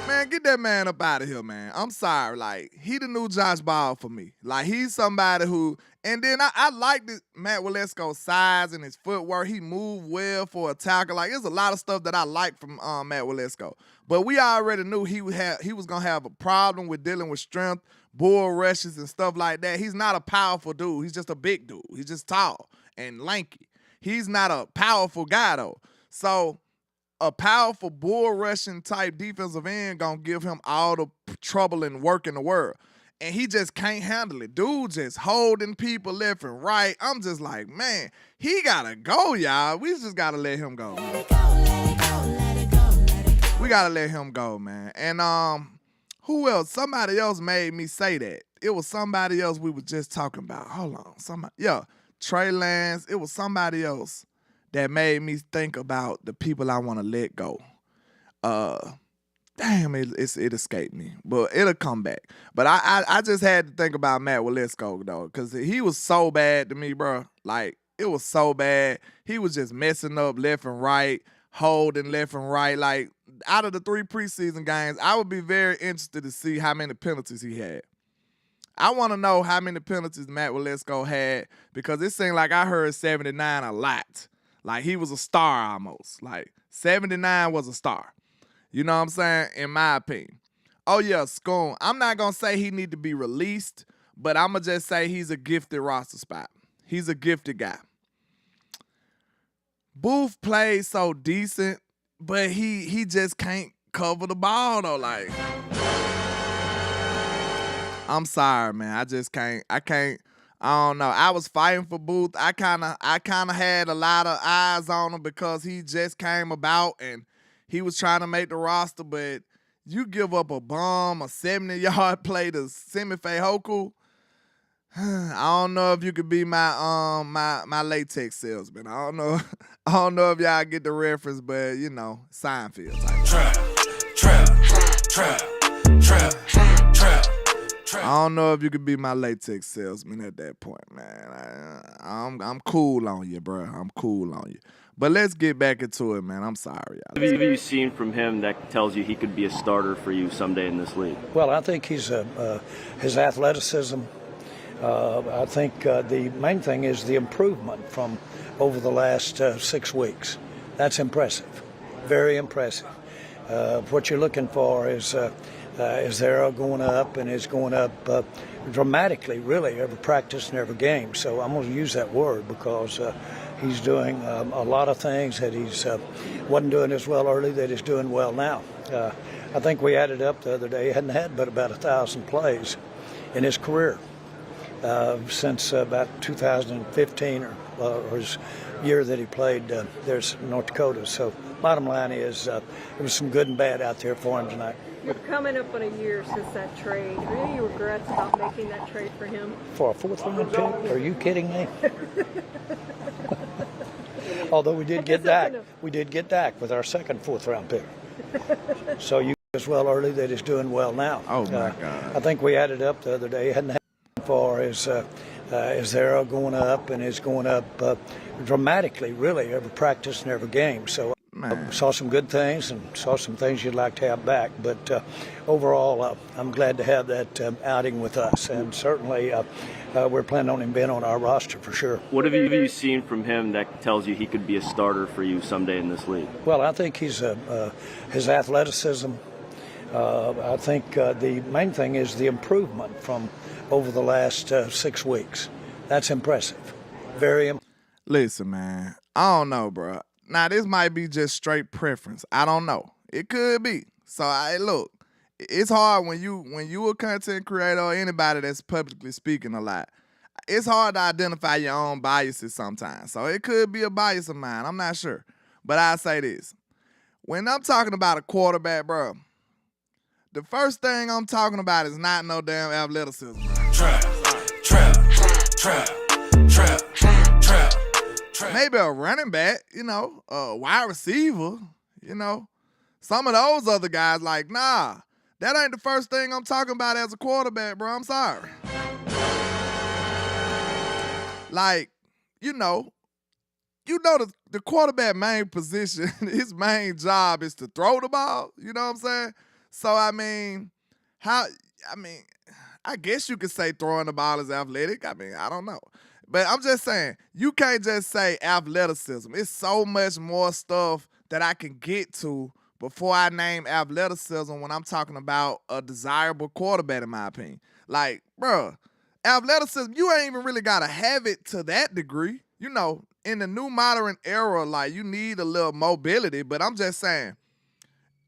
Man, get that man up out of here, man. I'm sorry. Like, he the new Josh Ball for me. Like, he's somebody who, and then I like this Matt Waletzko's size and his footwork. He moved well for a tackle. Like, there's a lot of stuff that I like from Matt Waletzko. But we already knew he was going to have a problem with dealing with strength, bull rushes, and stuff like that. He's not a powerful dude. He's just a big dude. He's just tall and lanky. He's not a powerful guy, though. So a powerful bull rushing type defensive end gonna give him all the trouble and work in the world. And he just can't handle it. Dude just holding people left and right. I'm just like, man, he gotta go, y'all. We just gotta let him go. We gotta let him go, man. And who else? Somebody else made me say that. It was somebody else we were just talking about. Hold on. Trey Lance. It was somebody else that made me think about the people I want to let go. It escaped me, but it'll come back. But I just had to think about Matt Waletzko, though, because he was so bad to me, bro. Like, it was so bad. He was just messing up left and right, holding left and right. Like, out of the 3 preseason games, I would be very interested to see how many penalties he had. I want to know how many penalties Matt Waletzko had, because it seemed like I heard 79 a lot. Like, he was a star almost. Like, 79 was a star. You know what I'm saying? In my opinion. Oh, yeah, Schoon. I'm not going to say he need to be released, but I'm going to just say he's a gifted roster spot. He's a gifted guy. Booth plays so decent, but he just can't cover the ball, though. Like, I'm sorry, man. I just can't. I don't know. I was fighting for Booth. I kind of had a lot of eyes on him because he just came about and he was trying to make the roster, but you give up a bomb, a 70-yard play to Simi Fehoko. I don't know if you could be my latex salesman. I don't know if y'all get the reference, but you know, Seinfeld type. Trap. I don't know if you could be my latex salesman at that point, man. I'm cool on you, bro. I'm cool on you. But let's get back into it, man. I'm sorry, y'all. What have you seen from him that tells you he could be a starter for you someday in this league? Well, I think he's his athleticism. I think the main thing is the improvement from over the last 6 weeks. That's impressive, very impressive. What you're looking for is they're going up, and it's going up dramatically, really, every practice and every game. So I'm going to use that word because he's doing a lot of things that he's wasn't doing as well early that he's doing well now. I think we added up the other day, he hadn't had but about 1,000 plays in his career since about 2015 or his year that he played there's North Dakota. So bottom line is there was some good and bad out there for him tonight. You're coming up on a year since that trade. Are there any regrets about making that trade for him? For a 4th-round pick? Are you kidding me? Although we did get Dak. We did get Dak with our second 4th-round pick. So you as well early that he's doing well now. Oh, my God. I think we added up the other day. He hadn't had for is they're going up, and it's going up dramatically, really, every practice and every game. So saw some good things and saw some things you'd like to have back. But overall, I'm glad to have that outing with us. And certainly we're planning on him being on our roster for sure. What have you seen from him that tells you he could be a starter for you someday in this league? Well, I think he's his athleticism. I think the main thing is the improvement from over the last 6 weeks. That's impressive. Very impressive. Listen, man, I don't know, bro. Now, this might be just straight preference. I don't know. It could be. So, look, it's hard when you a content creator or anybody that's publicly speaking a lot. It's hard to identify your own biases sometimes. So, it could be a bias of mine. I'm not sure. But I'll say this. when I'm talking about a quarterback, bro, the first thing I'm talking about is not no damn athleticism. Trap. Maybe a running back, a wide receiver, Some of those other guys, like, nah, that ain't the first thing I'm talking about as a quarterback, bro. I'm sorry. Like, the quarterback main position, his main job is to throw the ball. You know what I'm saying? So, I guess you could say throwing the ball is athletic. I don't know. But I'm just saying, you can't just say athleticism. It's so much more stuff that I can get to before I name athleticism when I'm talking about a desirable quarterback, in my opinion. Like, bro, athleticism, you ain't even really got to have it to that degree. In the new modern era, like, you need a little mobility. But I'm just saying,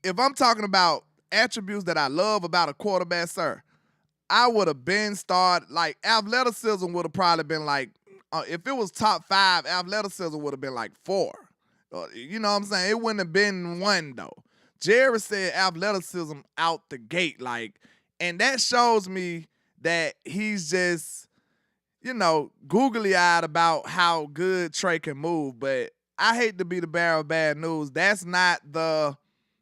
if I'm talking about attributes that I love about a quarterback, sir, I would have been started, like, athleticism would have probably been like, if it was top 5, athleticism would have been like 4. You know what I'm saying? It wouldn't have been 1, though. Jerry said athleticism out the gate, like, and that shows me that he's just, googly-eyed about how good Trey can move. But I hate to be the bearer of bad news. That's not the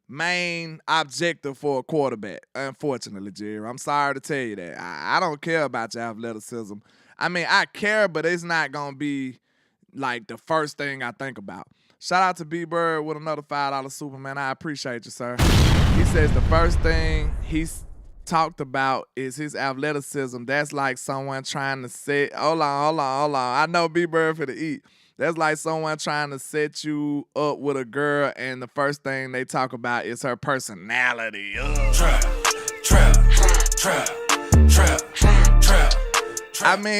main objective for a quarterback, unfortunately, Jerry. I'm sorry to tell you that. I don't care about your athleticism. I care, but it's not going to be, like, the first thing I think about. Shout out to B-Bird with another $5 Superman. I appreciate you, sir. He says the first thing he's talked about is his athleticism. That's like someone trying to set – hold on. I know B-Bird for the eat. That's like someone trying to set you up with a girl, and the first thing they talk about is her personality. Trap.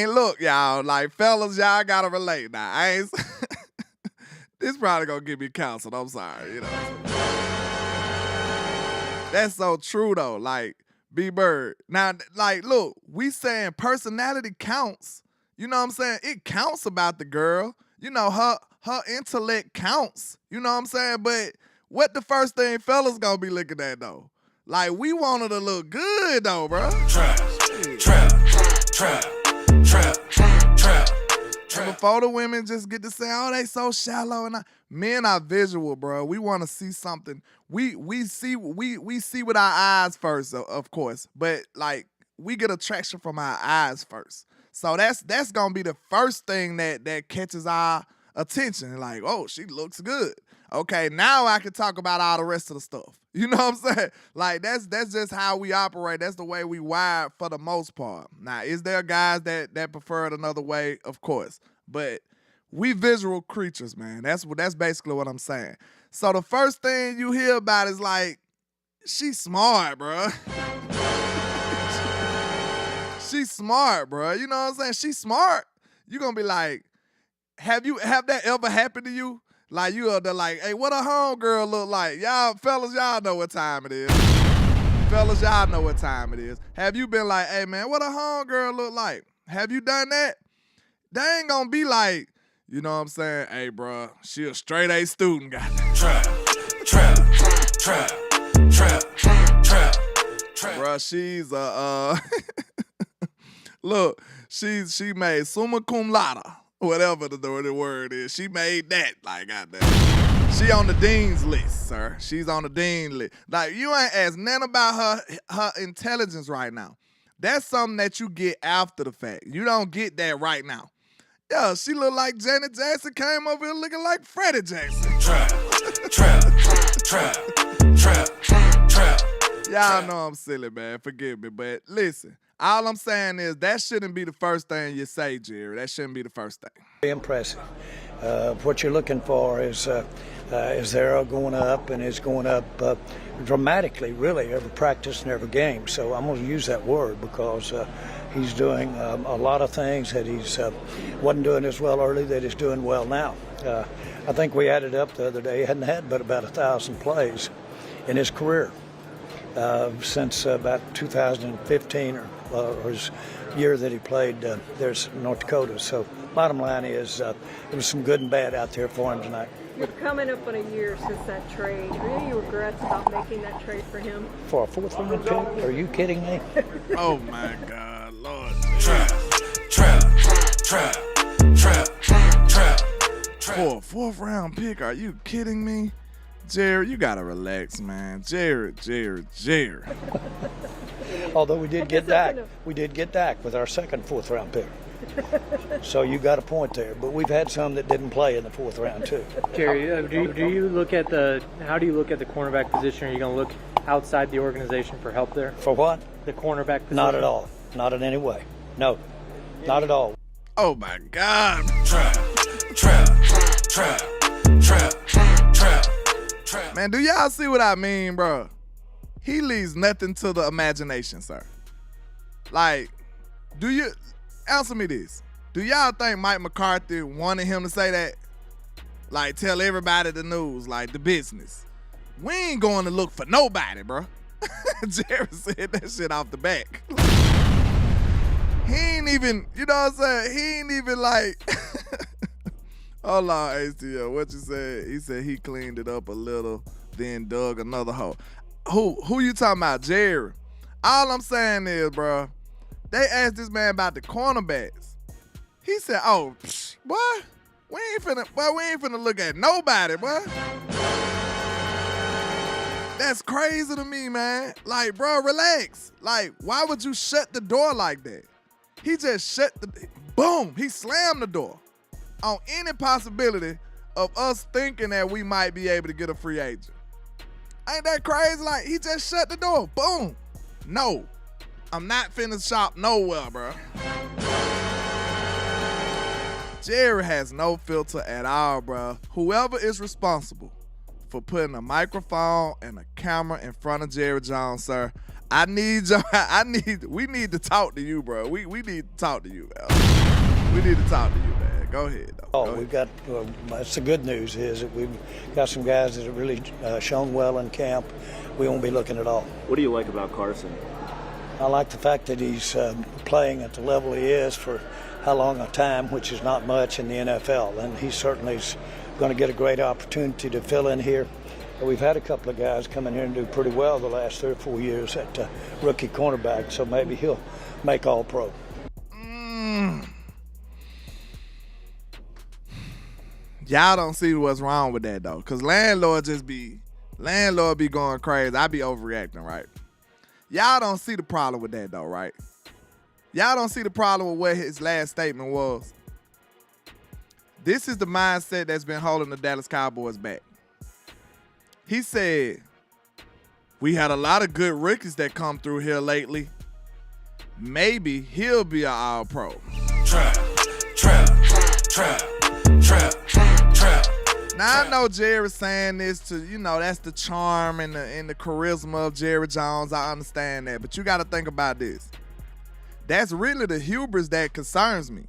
Look, y'all, like, fellas, y'all gotta relate now. This probably gonna get me canceled. I'm sorry, That's so true, though. Like, B-Bird. Now, like, look, we saying personality counts. You know what I'm saying? It counts about the girl. Her intellect counts. You know what I'm saying? But what the first thing fellas gonna be looking at, though? Like, we want her to look good, though, bro. Trap. And before the women just get to say, oh, they so shallow. And men are visual, bro. We want to see something. We see with our eyes first, of course. But, like, we get attraction from our eyes first. So that's going to be the first thing that catches our attention. Like, oh, she looks good. Okay, now I can talk about all the rest of the stuff. You know what I'm saying? Like, that's just how we operate. That's the way we wired for the most part. Now, is there guys that prefer it another way? Of course. But we visual creatures, man. That's basically what I'm saying. So the first thing you hear about is, like, she's smart, bro. She's smart, bro. You know what I'm saying? She's smart. You're going to be like, have that ever happened to you? Like, you are like, hey, what a homegirl look like? Y'all, fellas, y'all know what time it is. Fellas, y'all know what time it is. Have you been like, hey, man, what a homegirl look like? Have you done that? They ain't gonna be like, you know what I'm saying? Hey, bro, she a straight A student, goddamn. Trap. Bro, she's look, she made summa cum laude. Whatever the word is. She made that. Like, goddamn. She on the dean's list, sir. She's on the dean list. Like, you ain't asked nothing about her intelligence right now. That's something that you get after the fact. You don't get that right now. Yeah, she look like Janet Jackson came over here looking like Freddie Jackson. Trap. Y'all know I'm silly, man. Forgive me. But listen, all I'm saying is that shouldn't be the first thing you say, Jerry. That shouldn't be the first thing. Very impressive. What you're looking for is they're going up, and it's going up dramatically, really, every practice and every game. So I'm going to use that word because he's doing a lot of things that he's wasn't doing as well early that he's doing well now. I think we added up the other day, he hadn't had but about 1,000 plays in his career since about 2015 or his year that he played there's North Dakota. So bottom line is there was some good and bad out there for him tonight. You're coming up on a year since that trade. Are there any regrets about making that trade for him? For a 4th-round pick? Are you kidding me? Oh my God, Lord. Trap. For a 4th round pick, are you kidding me? Jared, you gotta relax, man. Jared. Although we did get Dak. We did get Dak with our second 4th-round pick. So you got a point there. But we've had some that didn't play in the 4th round too. Jerry, do you look at how do you look at the cornerback position? Are you going to look outside the organization for help there? For what? The cornerback position? Not at all. Not in any way. No, not at all. Oh my God. Trap. Man, do y'all see what I mean, bro? He leaves nothing to the imagination, sir. Like, answer me this. Do y'all think Mike McCarthy wanted him to say that? Like, tell everybody the news, like the business. We ain't going to look for nobody, bro. Jerry said that shit off the back. He ain't even, you know what I'm saying? He ain't even like, hold on, HTO, what you said? He said he cleaned it up a little, then dug another hole. Who you talking about, Jerry? All I'm saying is, bro, they asked this man about the cornerbacks. He said, "Oh, boy, we ain't finna look at nobody, boy." That's crazy to me, man. Like, bro, relax. Like, why would you shut the door like that? He just boom, he slammed the door on any possibility of us thinking that we might be able to get a free agent. Ain't that crazy? Like, he just shut the door, boom. No, I'm not finna shop nowhere, bro. Jerry has no filter at all, bro. Whoever is responsible for putting a microphone and a camera in front of Jerry Jones, sir, we need to talk to you, bro. We need to talk to you, man. We need to talk to you, man. Go ahead, though. We've got, that's the good news is that we've got some guys that have really shown well in camp. We won't be looking at all. What do you like about Carson? I like the fact that he's playing at the level he is for how long a time, which is not much in the NFL. And he certainly is going to get a great opportunity to fill in here. We've had a couple of guys come in here and do pretty well the last 3 or 4 years at rookie cornerback, so maybe he'll make All-Pro. Y'all don't see what's wrong with that, though, because landlord be going crazy. I be overreacting, right? Y'all don't see the problem with that, though, right? Y'all don't see the problem with what his last statement was. This is the mindset that's been holding the Dallas Cowboys back. He said, we had a lot of good rookies that come through here lately. Maybe he'll be an All-Pro. Trap. Now, I know Jerry's saying this to, that's the charm and the charisma of Jerry Jones. I understand that. But you got to think about this. That's really the hubris that concerns me.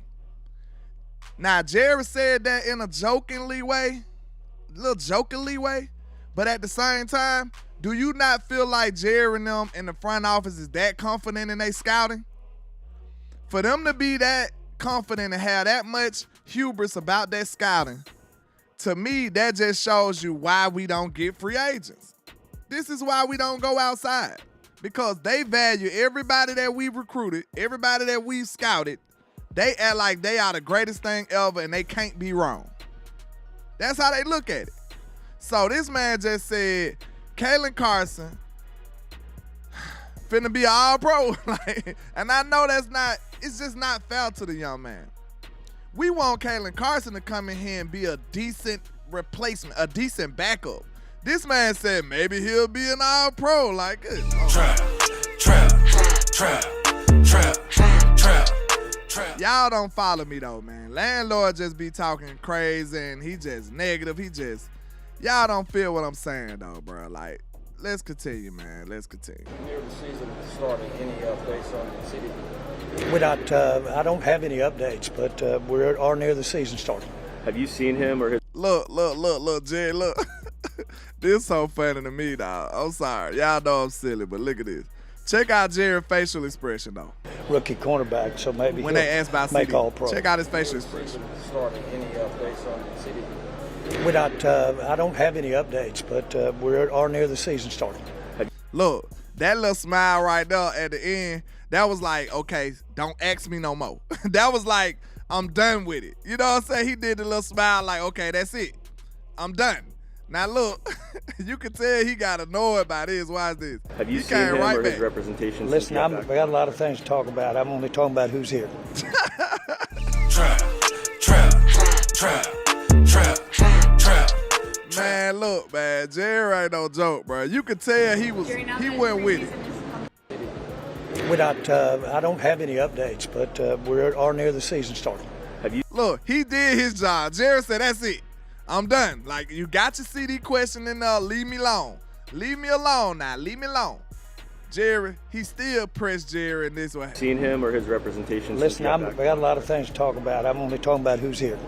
Now, Jerry said that in a little jokingly way. But at the same time, do you not feel like Jerry and them in the front office is that confident in their scouting? For them to be that confident and have that much hubris about their scouting, to me, that just shows you why we don't get free agents. This is why we don't go outside. Because they value everybody that we recruited, everybody that we scouted. They act like they are the greatest thing ever and they can't be wrong. That's how they look at it. So this man just said, Kalen Carson finna be an All-Pro. And I know it's just not fair to the young man. We want Kalen Carson to come in here and be a decent replacement, a decent backup. This man said maybe he'll be an All-Pro. Like, Trap. Y'all don't follow me though, man. Landlord just be talking crazy and he just negative. Y'all don't feel what I'm saying though, bro. Like, let's continue, man. Let's continue. Near the season starting, any updates on CeeDee? I don't have any updates, but we are near the season starting. Have you seen him or his? Look, Jerry, look. This so funny to me, dog. I'm sorry. Y'all know I'm silly, but look at this. Check out Jerry's facial expression, though. Rookie cornerback, so maybe when they ask about make CeeDee, All-Pro. check out his facial expression. Starting, any updates on CeeDee? I don't have any updates, but we are near the season starting. Look, that little smile right there at the end, that was like, okay, don't ask me no more. That was like, I'm done with it. You know what I'm saying? He did the little smile like, okay, that's it. I'm done. Now look, you can tell he got annoyed by this. Watch this. Have you he seen him right or his back. representation? Listen, I got a lot of things to talk about. I'm only talking about who's here. Trap. Man, look, man, Jerry ain't no joke, bro. You could tell he went with it. I don't have any updates, but we are near the season starting. Look, he did his job. Jerry said, that's it. I'm done. Like, you got your CeeDee question in there. Leave me alone. Leave me alone now. Leave me alone. Jerry, he still pressed Jerry in this way. Seen him or his representation? Listen, I got a lot of things to talk about. I'm only talking about who's here.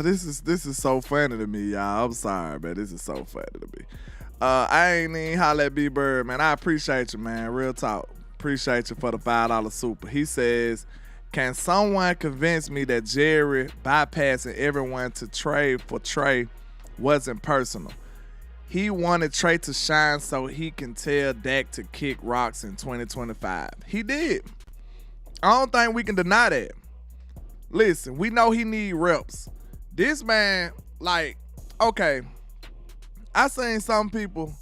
This is so funny to me, y'all. I'm sorry, man. This is so funny to me. I ain't even holler at B-Bird, man. I appreciate you, man. Real talk. Appreciate you for the $5 super. He says, can someone convince me that Jerry bypassing everyone to trade for Trey wasn't personal? He wanted Trey to shine so he can tell Dak to kick rocks in 2025. He did. I don't think we can deny that. Listen, we know he need reps. This man, like, okay, I seen some people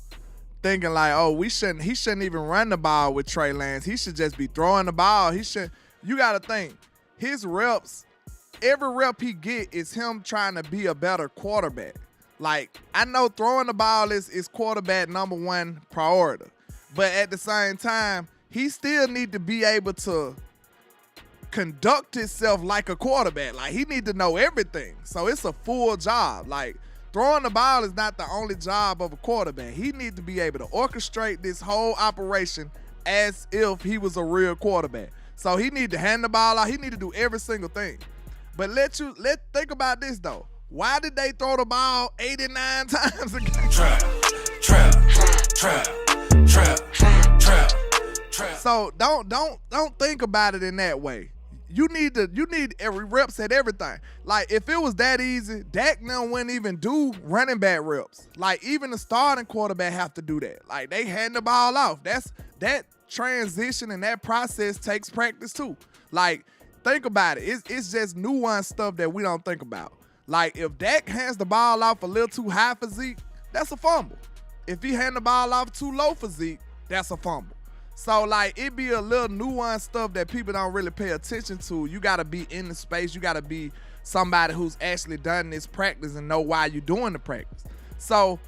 thinking like, oh, he shouldn't even run the ball with Trey Lance. He should just be throwing the ball. You got to think, his reps, every rep he get is him trying to be a better quarterback. Like, I know throwing the ball is quarterback number one priority. But at the same time, he still need to be able to conduct himself like a quarterback. Like, he need to know everything. So it's a full job. Like, throwing the ball is not the only job of a quarterback. He need to be able to orchestrate this whole operation as if he was a real quarterback. So he need to hand the ball out. He need to do every single thing. But think about this though. Why did they throw the ball 89 times a game? So don't think about it in that way. You need every reps at everything. Like, if it was that easy, Dak now wouldn't even do running back reps. Like, even the starting quarterback have to do that. Like, they hand the ball off. That transition and that process takes practice too. Like, think about it. It's just nuanced stuff that we don't think about. Like, if Dak hands the ball off a little too high for Zeke, that's a fumble. If he hand the ball off too low for Zeke, that's a fumble. So, like, it be a little nuanced stuff that people don't really pay attention to. You got to be in the space. You got to be somebody who's actually done this practice and know why you're doing the practice. So,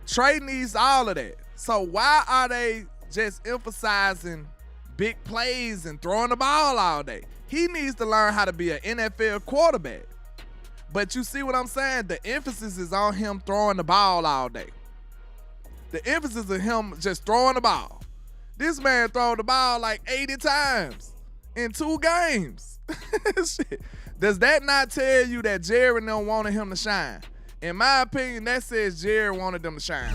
Trey needs all of that. So, why are they just emphasizing big plays and throwing the ball all day? He needs to learn how to be an NFL quarterback. But you see what I'm saying? The emphasis is on him throwing the ball all day. The emphasis is him just throwing the ball. This man throw the ball like 80 times in 2 games. Shit. Does that not tell you that Jerry don't wanted him to shine? In my opinion, that says Jerry wanted them to shine.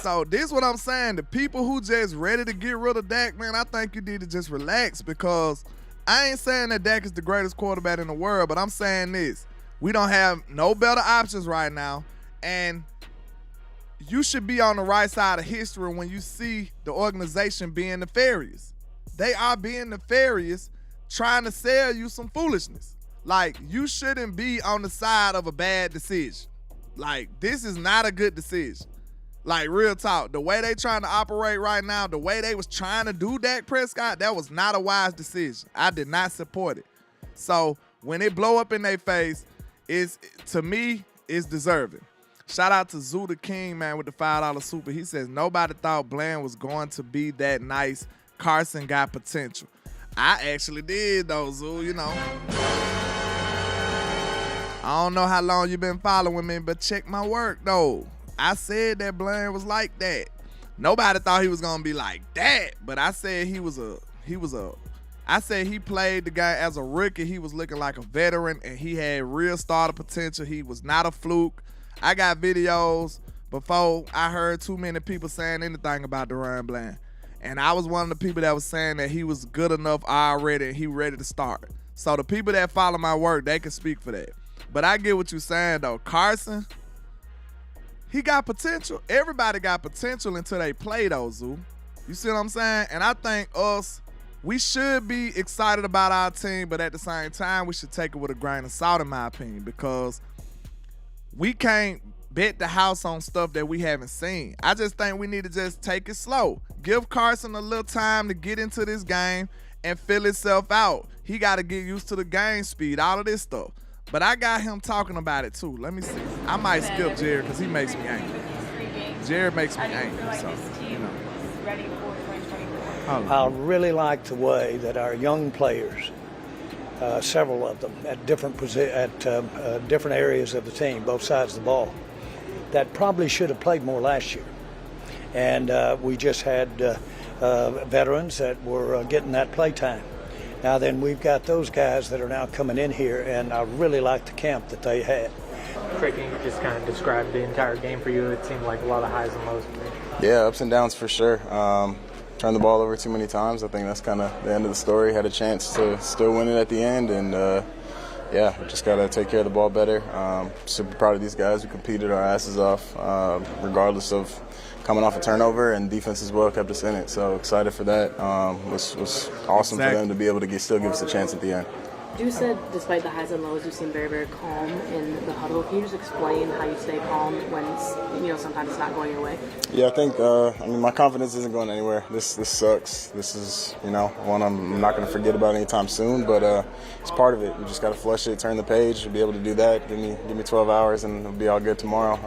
So this is what I'm saying. The people who just ready to get rid of Dak, man, I think you need to just relax, because I ain't saying that Dak is the greatest quarterback in the world, but I'm saying this. We don't have no better options right now, and you should be on the right side of history when you see the organization being nefarious. They are being nefarious, trying to sell you some foolishness. Like, you shouldn't be on the side of a bad decision. Like, this is not a good decision. Like, real talk, the way they trying to operate right now, the way they was trying to do Dak Prescott, that was not a wise decision. I did not support it. So when it blow up in their face, to me, it's deserving. Shout out to Zoo the King, man, with the $5 super. He says, nobody thought Bland was going to be that nice. Carson got potential. I actually did, though, Zoo, you know. I don't know how long you been following me, but check my work, though. I said that Bland was like that. Nobody thought he was going to be like that, but I said I said he played the guy as a rookie. He was looking like a veteran, and he had real starter potential. He was not a fluke. I got videos before I heard too many people saying anything about Daron Bland. And I was one of the people that was saying that he was good enough already and he ready to start. So the people that follow my work, they can speak for that. But I get what you're saying, though. Carson, he got potential. Everybody got potential until they play, though, Zoo. You see what I'm saying? And I think we should be excited about our team, but at the same time, we should take it with a grain of salt, in my opinion, because we can't bet the house on stuff that we haven't seen. I just think we need to just take it slow. Give Carson a little time to get into this game and fill himself out. He got to get used to the game speed, all of this stuff. But I got him talking about it too. Let me see. I might skip Jared because he makes me angry. Jared makes me angry, so, you know. I really like the way that our young players, several of them at different different areas of the team, both sides of the ball, that probably should have played more last year. And we just had veterans that were getting that play time. Now then, we've got those guys that are now coming in here, and I really like the camp that they had. Craig, can you just kind of describe the entire game for you? It seemed like a lot of highs and lows. Yeah, ups and downs for sure. Turned the ball over too many times. I think that's kind of the end of the story. Had a chance to still win it at the end, and yeah, we just got to take care of the ball better. Super proud of these guys. We competed our asses off, regardless of coming off a turnover, and defense as well kept us in it. So excited for that. Was awesome for them to be able to still give us a chance at the end. You said despite the highs and lows, you seem very, very calm in the huddle. Can you just explain how you stay calm when sometimes it's not going your way? Yeah, I think my confidence isn't going anywhere. This sucks. This is one I'm not going to forget about anytime soon. But it's part of it. You just got to flush it, turn the page, be able to do that. Give me 12 hours and it'll be all good tomorrow.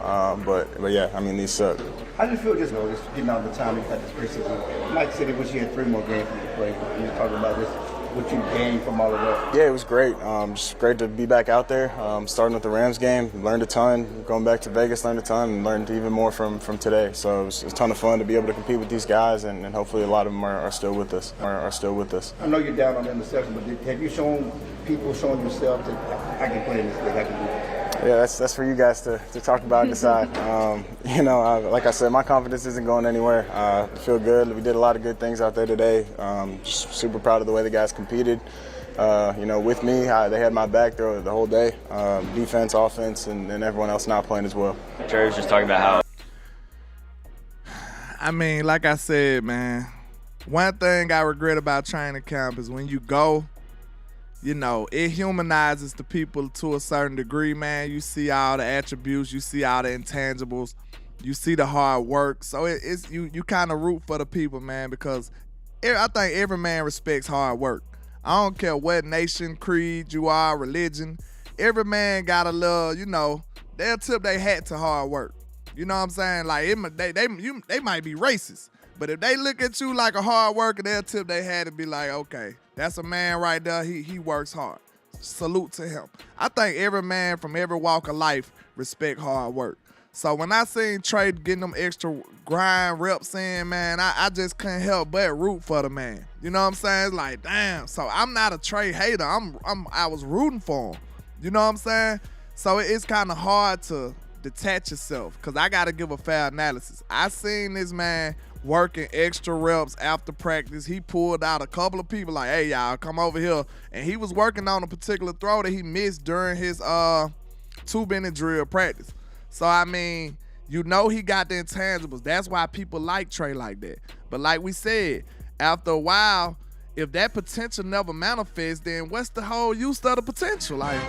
But yeah, these suck. How do you feel just getting out of the time you've had this preseason? Mike said he wish he had 3 more games for you to play. You were talking about this. What you gained from all of that? Yeah, it was great. Just great to be back out there. Starting with the Rams game, learned a ton. Going back to Vegas, learned a ton, and learned even more from today. So it was a ton of fun to be able to compete with these guys, and hopefully a lot of them are still with us. I know you're down on the interception, but have you shown yourself that I can play in this league? I can do that? Yeah, that's for you guys to talk about and decide. Like I said, my confidence isn't going anywhere. I feel good. We did a lot of good things out there today. Just super proud of the way the guys competed. With me, they had my back the whole day. Defense, offense, and everyone else not playing as well. Trey was just talking about how. Like I said, man, one thing I regret about training camp is when you go, it humanizes the people to a certain degree, man. You see all the attributes, you see all the intangibles, you see the hard work. So it's you kind of root for the people, man, because I think every man respects hard work. I don't care what nation, creed you are, religion. Every man got a little, they'll tip their hat to hard work. You know what I'm saying? Like they might be racist, but if they look at you like a hard worker, they'll tip their hat and be like, okay, that's a man right there. He works hard. Salute to him. I think every man from every walk of life respect hard work. So when I seen Trey getting them extra grind reps in, man, I just couldn't help but root for the man. You know what I'm saying? It's like, damn. So I'm not a Trey hater. I was rooting for him. You know what I'm saying? So it's kind of hard to detach yourself because I got to give a fair analysis. I seen this man working extra reps after practice. He pulled out a couple of people like, hey, y'all, come over here. And he was working on a particular throw that he missed during his 2-minute drill practice. So, he got the intangibles. That's why people like Trey like that. But like we said, after a while, if that potential never manifests, then what's the whole use of the potential? Like,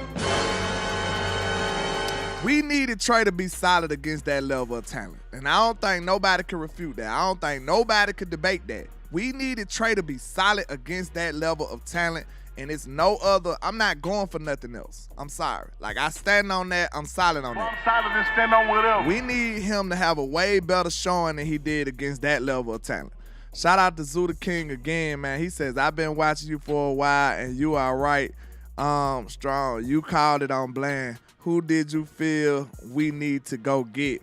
we needed Trey to be solid against that level of talent. And I don't think nobody can refute that. I don't think nobody could debate that. We needed Trey to be solid against that level of talent. And it's no other. I'm not going for nothing else. I'm sorry. Like, I stand on that. I'm solid on that. I'm solid and stand on whatever. We need him to have a way better showing than he did against that level of talent. Shout out to Zoo the King again, man. He says, I've been watching you for a while, and you are right. Strong. You called it on Bland. Who did you feel we need to go get?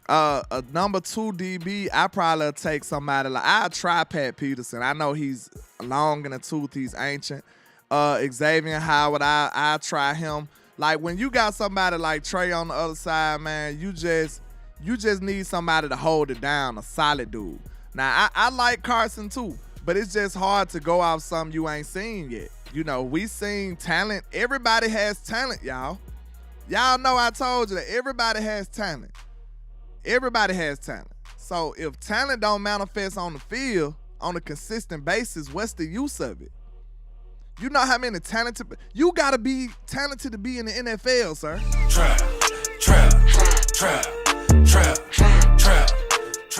A number 2 DB, I probably take somebody like, I'll try Pat Peterson. I know he's long in the tooth, he's ancient. Xavier Howard, I'll try him. Like, when you got somebody like Trey on the other side, man, you just You just need somebody to hold it down, a solid dude. Now, I like Carson too, but it's just hard to go off something you ain't seen yet. You know, we seen talent. Everybody has talent, y'all. Y'all know I told you that everybody has talent. Everybody has talent. So if talent don't manifest on the field on a consistent basis, what's the use of it? You know how many talented, you gotta be talented to be in the NFL, sir. Trap.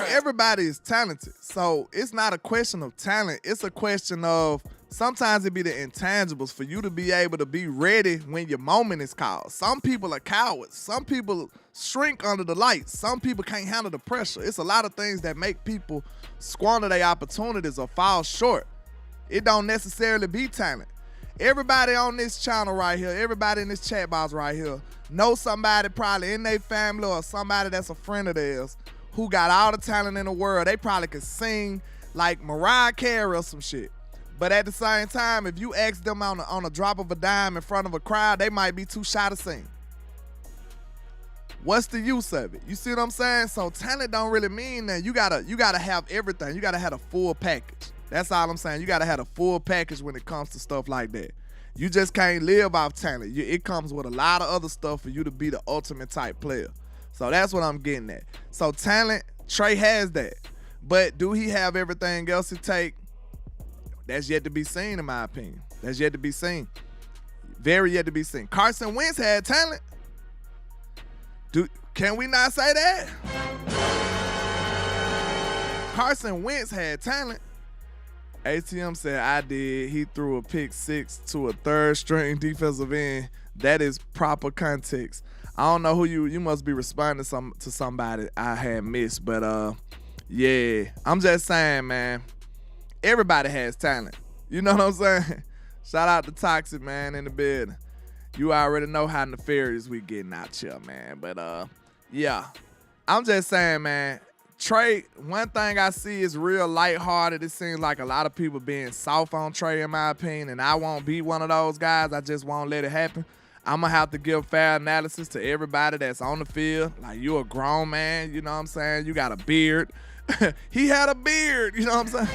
Everybody is talented. So it's not a question of talent. It's a question of sometimes it be the intangibles for you to be able to be ready when your moment is called. Some people are cowards. Some people shrink under the lights. Some people can't handle the pressure. It's a lot of things that make people squander their opportunities or fall short. It don't necessarily be talent. Everybody on this channel right here, everybody in this chat box right here, know somebody probably in their family or somebody that's a friend of theirs who got all the talent in the world. They probably could sing like Mariah Carey or some shit. But at the same time, if you ask them on a drop of a dime in front of a crowd, they might be too shy to sing. What's the use of it? You see what I'm saying? So talent don't really mean that. You gotta have everything. You gotta have a full package. That's all I'm saying. You gotta have a full package when it comes to stuff like that. You just can't live off talent. It comes with a lot of other stuff for you to be the ultimate type player. So that's what I'm getting at. So talent, Trey has that. But do he have everything else it takes? That's yet to be seen, in my opinion. That's yet to be seen. Very yet to be seen. Carson Wentz had talent. Can we not say that? Carson Wentz had talent. ATM said, I did. He threw a pick six to a third-string defensive end. That is proper context. I don't know who you must be responding to somebody I had missed, but yeah. I'm just saying, man. Everybody has talent. You know what I'm saying? Shout out to Toxic, man, in the building. You already know how nefarious we getting out here, man. But, yeah. I'm just saying, man, Trey, one thing I see is real lighthearted. It seems like a lot of people being soft on Trey, in my opinion, and I won't be one of those guys. I just won't let it happen. I'm going to have to give fair analysis to everybody that's on the field. Like, you a grown man, you know what I'm saying? You got a beard. He had a beard, you know what I'm saying?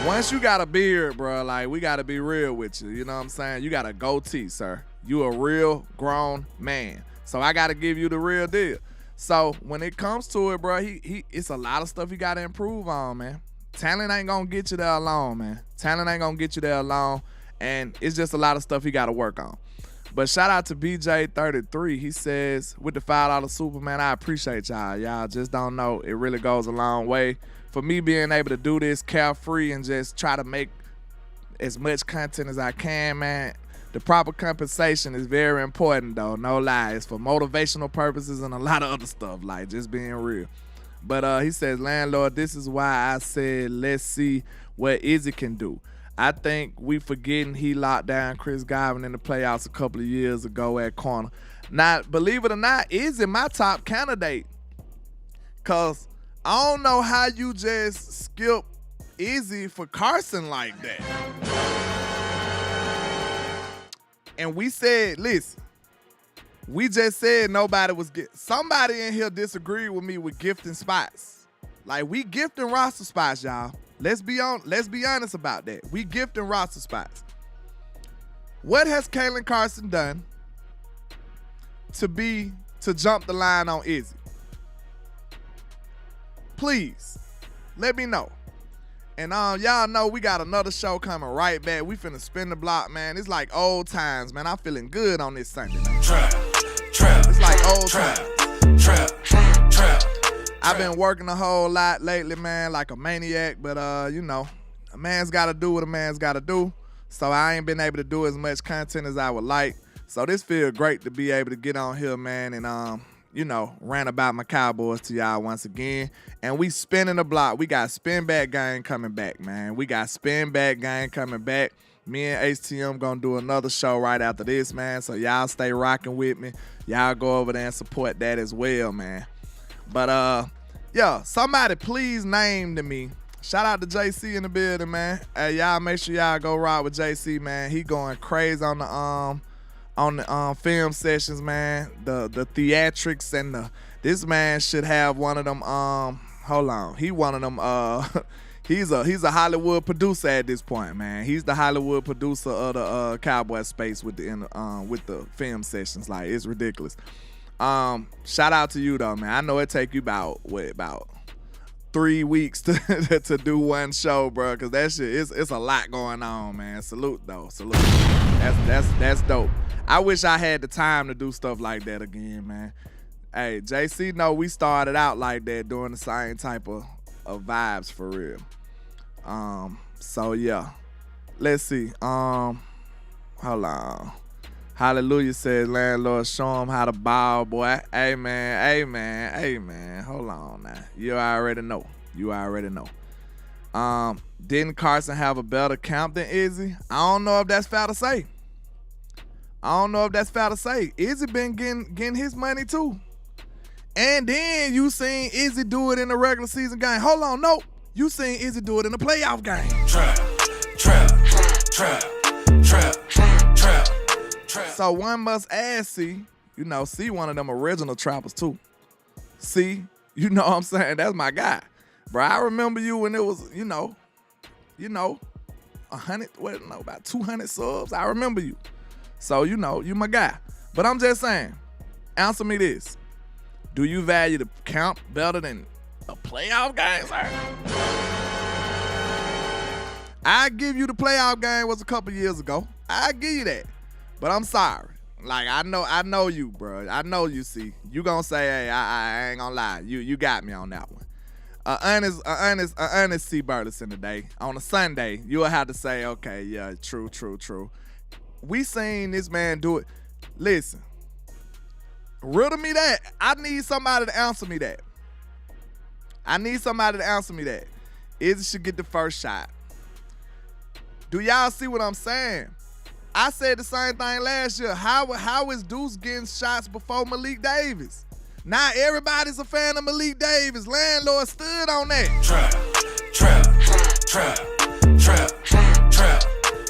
Once you got a beard, bro, like, we got to be real with you. You know what I'm saying? You got a goatee, sir. You a real grown man. So I got to give you the real deal. So when it comes to it, bro, it's a lot of stuff you got to improve on, man. Talent ain't going to get you there alone, man. Talent ain't going to get you there alone. And it's just a lot of stuff he got to work on. But shout out to BJ33. He says, with the $5 Superman, I appreciate y'all. Y'all just don't know. It really goes a long way. For me being able to do this carefree and just try to make as much content as I can, man, the proper compensation is very important, though. No lie. It's for motivational purposes and a lot of other stuff, like just being real. But he says, landlord, this is why I said let's see what Izzy can do. I think we forgetting he locked down Chris Godwin in the playoffs a couple of years ago at corner. Now, believe it or not, Izzy my top candidate. Because I don't know how you just skip Izzy for Carson like that. And we said, listen, we just said nobody was somebody in here disagreed with me with gifting spots. Like, we gifting roster spots, y'all. Let's be honest about that. We gifting roster spots. What has Kalen Carson done to jump the line on Izzy? Please, let me know. And y'all know we got another show coming right back. We finna spin the block, man. It's like old times, man. I'm feeling good on this Sunday, man. It's like old times. I've been working a whole lot lately, man, like a maniac. But, you know, a man's got to do what a man's got to do. So I ain't been able to do as much content as I would like. So this feels great to be able to get on here, man, and, you know, rant about my Cowboys to y'all once again. And we spinning the block. We got spin back game coming back, man. We got spin back game coming back. Me and HTM gonna do another show right after this, man. So y'all stay rocking with me. Y'all go over there and support that as well, man. But yeah, somebody please name to me. Shout out to JC in the building, man. Hey, y'all make sure y'all go ride with JC, man. He going crazy on on the film sessions, man. The theatrics and this man should have one of them. Hold on, he one of them. He's a Hollywood producer at this point, man. He's the Hollywood producer of the Cowboy space with the film sessions. Like, it's ridiculous. Shout out to you though, man. I know it take you about 3 weeks to do one show, bro, because that shit it's a lot going on, man. Salute though, salute. That's dope. I wish I had the time to do stuff like that again, man. Hey, JC, know we started out like that, doing the same type of vibes for real. So yeah, let's see. Hold on. Hallelujah says, landlord, show him how to ball, boy. Amen. Hold on now. You already know. Didn't Carson have a better camp than Izzy? I don't know if that's fair to say. Izzy been getting his money too. And then you seen Izzy do it in the regular season game. Hold on, no. You seen Izzy do it in the playoff game. Trap. So one must ask C, C one of them original trappers too. C, you know what I'm saying? That's my guy. Bro, I remember you when it was, 100, about 200 subs. I remember you. So, you my guy. But I'm just saying, answer me this. Do you value the camp better than a playoff game, sir? I give you the playoff game was a couple years ago. I give you that. But I'm sorry. Like, I know you, bro. I know you, see. You gonna say, hey, I ain't gonna lie. You got me on that one. Honest C. Burleson today. On a Sunday, you'll have to say, okay, yeah, true. We seen this man do it. Listen. Riddle me that. I need somebody to answer me that. Izzy should get the first shot. Do y'all see what I'm saying? I said the same thing last year. How is Deuce getting shots before Malik Davis? Now everybody's a fan of Malik Davis. Landlord stood on that. Trap.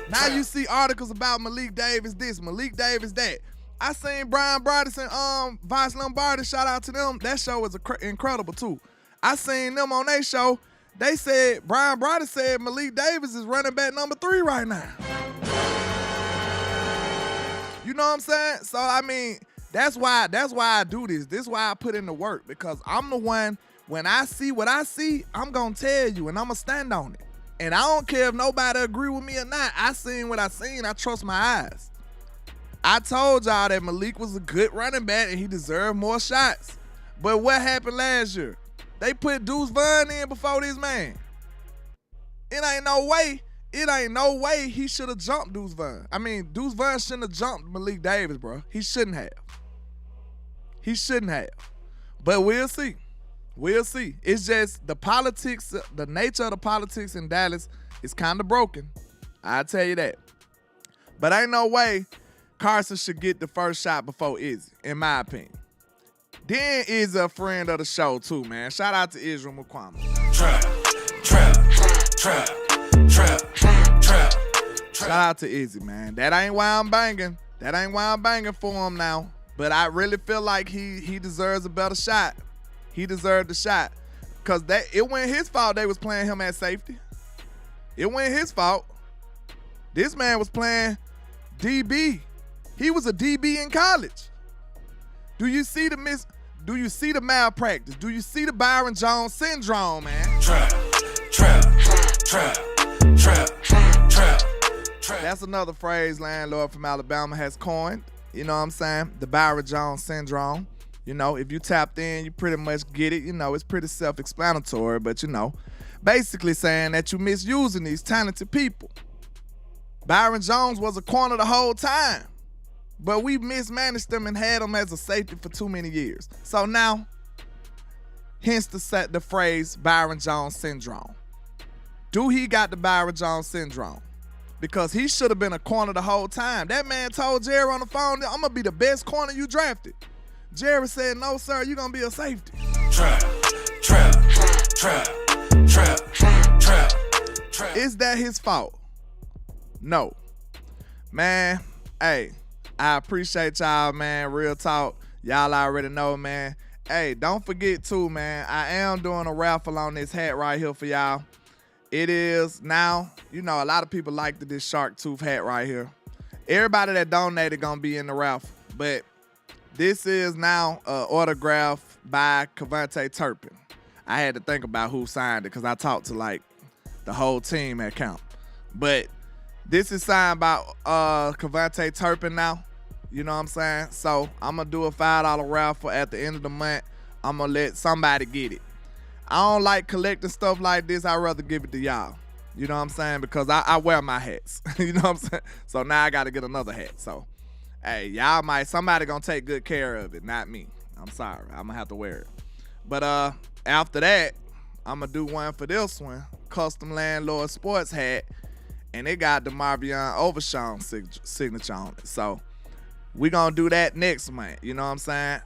Now you see articles about Malik Davis this, Malik Davis that. I seen Brian Broaddus and Vice Lombardi, shout out to them. That show was incredible too. I seen them on their show. They said, Brian Broaddus said Malik Davis is running back number 3 right now. You know what I'm saying? So, I mean, that's why I do this. This is why I put in the work, because I'm the one, when I see what I see, I'm going to tell you, and I'm going to stand on it. And I don't care if nobody agree with me or not. I seen what I seen. I trust my eyes. I told y'all that Malik was a good running back and he deserved more shots. But what happened last year? They put Deuce Vaughn in before this man. It ain't no way he should have jumped Deuce Vaughn. I mean, Deuce Vaughn shouldn't have jumped Malik Davis, bro. He shouldn't have. But we'll see. It's just the politics, the nature of the politics in Dallas is kind of broken. I'll tell you that. But ain't no way Carson should get the first shot before Izzy, in my opinion. Then Izzy a friend of the show too, man. Shout out to Israel Mukuamu. Trap. Shout out to Izzy, man. That ain't why I'm banging for him now. But I really feel like he deserves a better shot. He deserved the shot. Because it wasn't his fault they was playing him at safety. It wasn't his fault. This man was playing DB. He was a DB in college. Do you see the malpractice? Do you see the Byron Jones syndrome, man? Trap. That's another phrase landlord from Alabama has coined. You know what I'm saying? The Byron Jones syndrome. If you tapped in, you pretty much get it. It's pretty self-explanatory, but basically saying that you misusing these talented people. Byron Jones was a corner the whole time, but we mismanaged him and had him as a safety for too many years. So now, hence the phrase Byron Jones syndrome. Do he got the Byron Jones syndrome? Because he should have been a corner the whole time. That man told Jerry on the phone, I'm going to be the best corner you drafted. Jerry said, no, sir, you're going to be a safety. Trap. Is that his fault? No. Man, hey, I appreciate y'all, man. Real talk. Y'all already know, man. Hey, don't forget, too, man, I am doing a raffle on this hat right here for y'all. It is now, a lot of people like this shark tooth hat right here. Everybody that donated going to be in the raffle. But this is now an autograph by Cavante Turpin. I had to think about who signed it because I talked to, the whole team at camp. But this is signed by Cavante Turpin now. You know what I'm saying? So I'm going to do a $5 raffle at the end of the month. I'm going to let somebody get it. I don't like collecting stuff like this. I'd rather give it to y'all. You know what I'm saying? Because I wear my hats. You know what I'm saying? So now I got to get another hat. So, hey, somebody going to take good care of it, not me. I'm sorry. I'm going to have to wear it. But after that, I'm going to do one for this one. Custom Landlord Sports hat. And it got the Marvion Overshawn signature on it. So we going to do that next month. You know what I'm saying?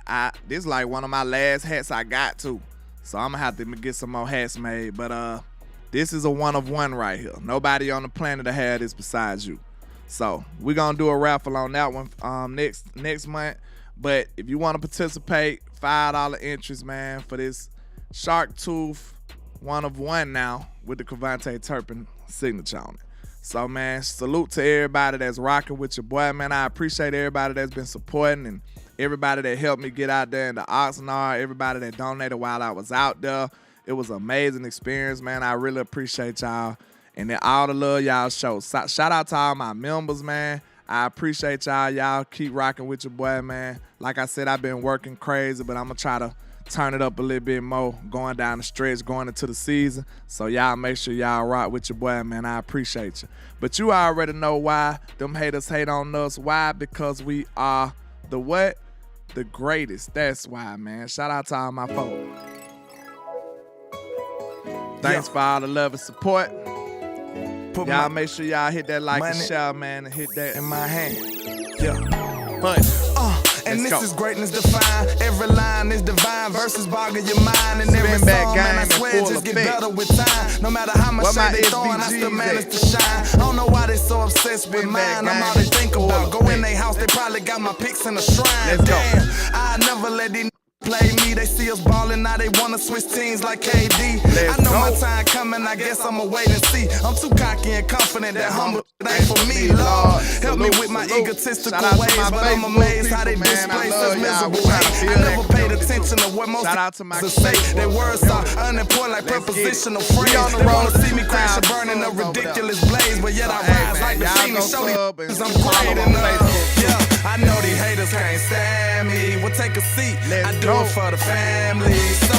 This is like one of my last hats I got too. So I'm going to have to get some more hats made. But this is a one-of-one right here. Nobody on the planet that had this besides you. So we're going to do a raffle on that one next month. But if you want to participate, $5 entries, man, for this shark tooth one-of-one now with the Cavante Turpin signature on it. So, man, salute to everybody that's rocking with your boy, man. I appreciate everybody that's been supporting and everybody that helped me get out there in the Oxnard, everybody that donated while I was out there. It was an amazing experience, man. I really appreciate y'all. And then all the love y'all show. Shout out to all my members, man. I appreciate y'all. Y'all keep rocking with your boy, man. Like I said, I've been working crazy, but I'm going to try to turn it up a little bit more going down the stretch, going into the season. So y'all make sure y'all rock with your boy, man. I appreciate you. But you already know why them haters hate on us. Why? Because we are the what? The greatest. That's why, man. Shout out to all my folks. Thanks for all the love and support. Y'all make sure y'all hit that like and share, man, and hit that in my hand. Yeah. Punch. And this is greatness defined. Every line is divine. Verses boggle your mind. And every song, man, I swear, just get better with time. No matter how much shade they throwing, I still manage to shine. I don't know why they so obsessed with mine. I'm all they think about. Go in their house, they probably got my pics in a shrine. Damn, I never let these play me. They see us ballin', now they wanna switch teams like KD. I know my time coming, I guess I'ma wait and see. I'm too cocky and confident that humble ain't for me, Lord. Help me with my egotistical ways, but I'm amazed how they display such miserable hate. I never paid attention to what most to say. Their words are unimportant like prepositional phrase. They wanna see me crash and burn in a ridiculous blaze, but yet I rise like the scene and show these I'm great enough. Yeah, I know these haters can't stand me. We'll take a seat. I do it for the family. So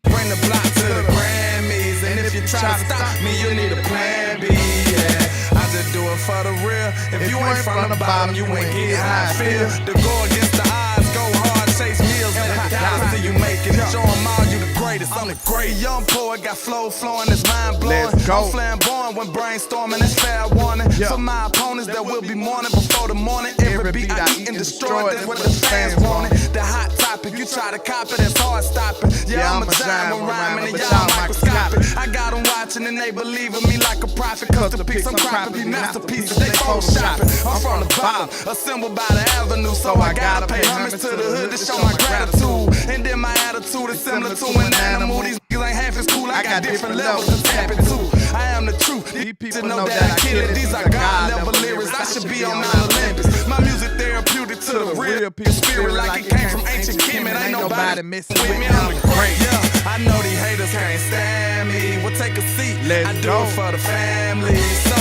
bring the block to the Grammys. And if you try to stop me, you need a plan B. Yeah, I just do it for the real. If you ain't from the bottom, you ain't get how I feel. To go against the odds, go hard, chase meals. Dollars till you make it. Show them all you the greatest. I'm the great young poet, got flow flowing, it's mind blowing. I'm flamboyant when brainstorming, that's fair warning. For my opponents that will be mourning before the morning. Every beat I eat and destroy, that's what the fans wanted. The hot topic, you try to copy, that's hard stopping. Yeah, I'm a giant when rhyming and y'all microscopic. I got them watching and they believe in me like a prophet. Cause the pics I'm cropping be masterpieces, they photoshopping. I'm from the bottom, assembled by the avenue. So I gotta pay homage to the hood to show my gratitude. And then my attitude is similar to an animal. These niggas ain't half as cool, I got different levels to tap into. I am the truth, these people know that I kill it. These are God level lyrics, I should be on Mount Olympus. My music therapeutic to the real spirit like it came from ancient Kemet. Ain't nobody messing with me, I'm the great. Yeah, I know these haters can't stand me. We'll take a seat, I do it for the family. So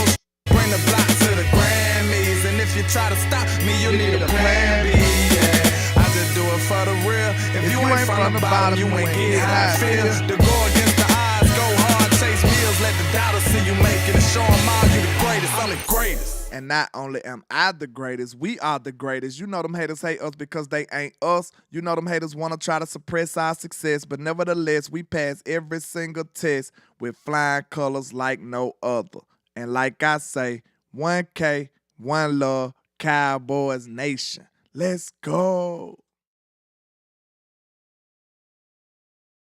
bring the block to the Grammys. And if you try to stop me, you need a plan B. Yeah, I just do it for the real. If you ain't from the bottom, you ain't get how I feel. To go against the odds, go hard, chase meals. Let the doubters see you make it and show them all you the greatest. I'm the greatest. And not only am I the greatest, we are the greatest. You know them haters hate us because they ain't us. You know them haters want to try to suppress our success. But nevertheless, we pass every single test with flying colors like no other. And like I say, 1K, one love, Cowboys Nation. Let's go.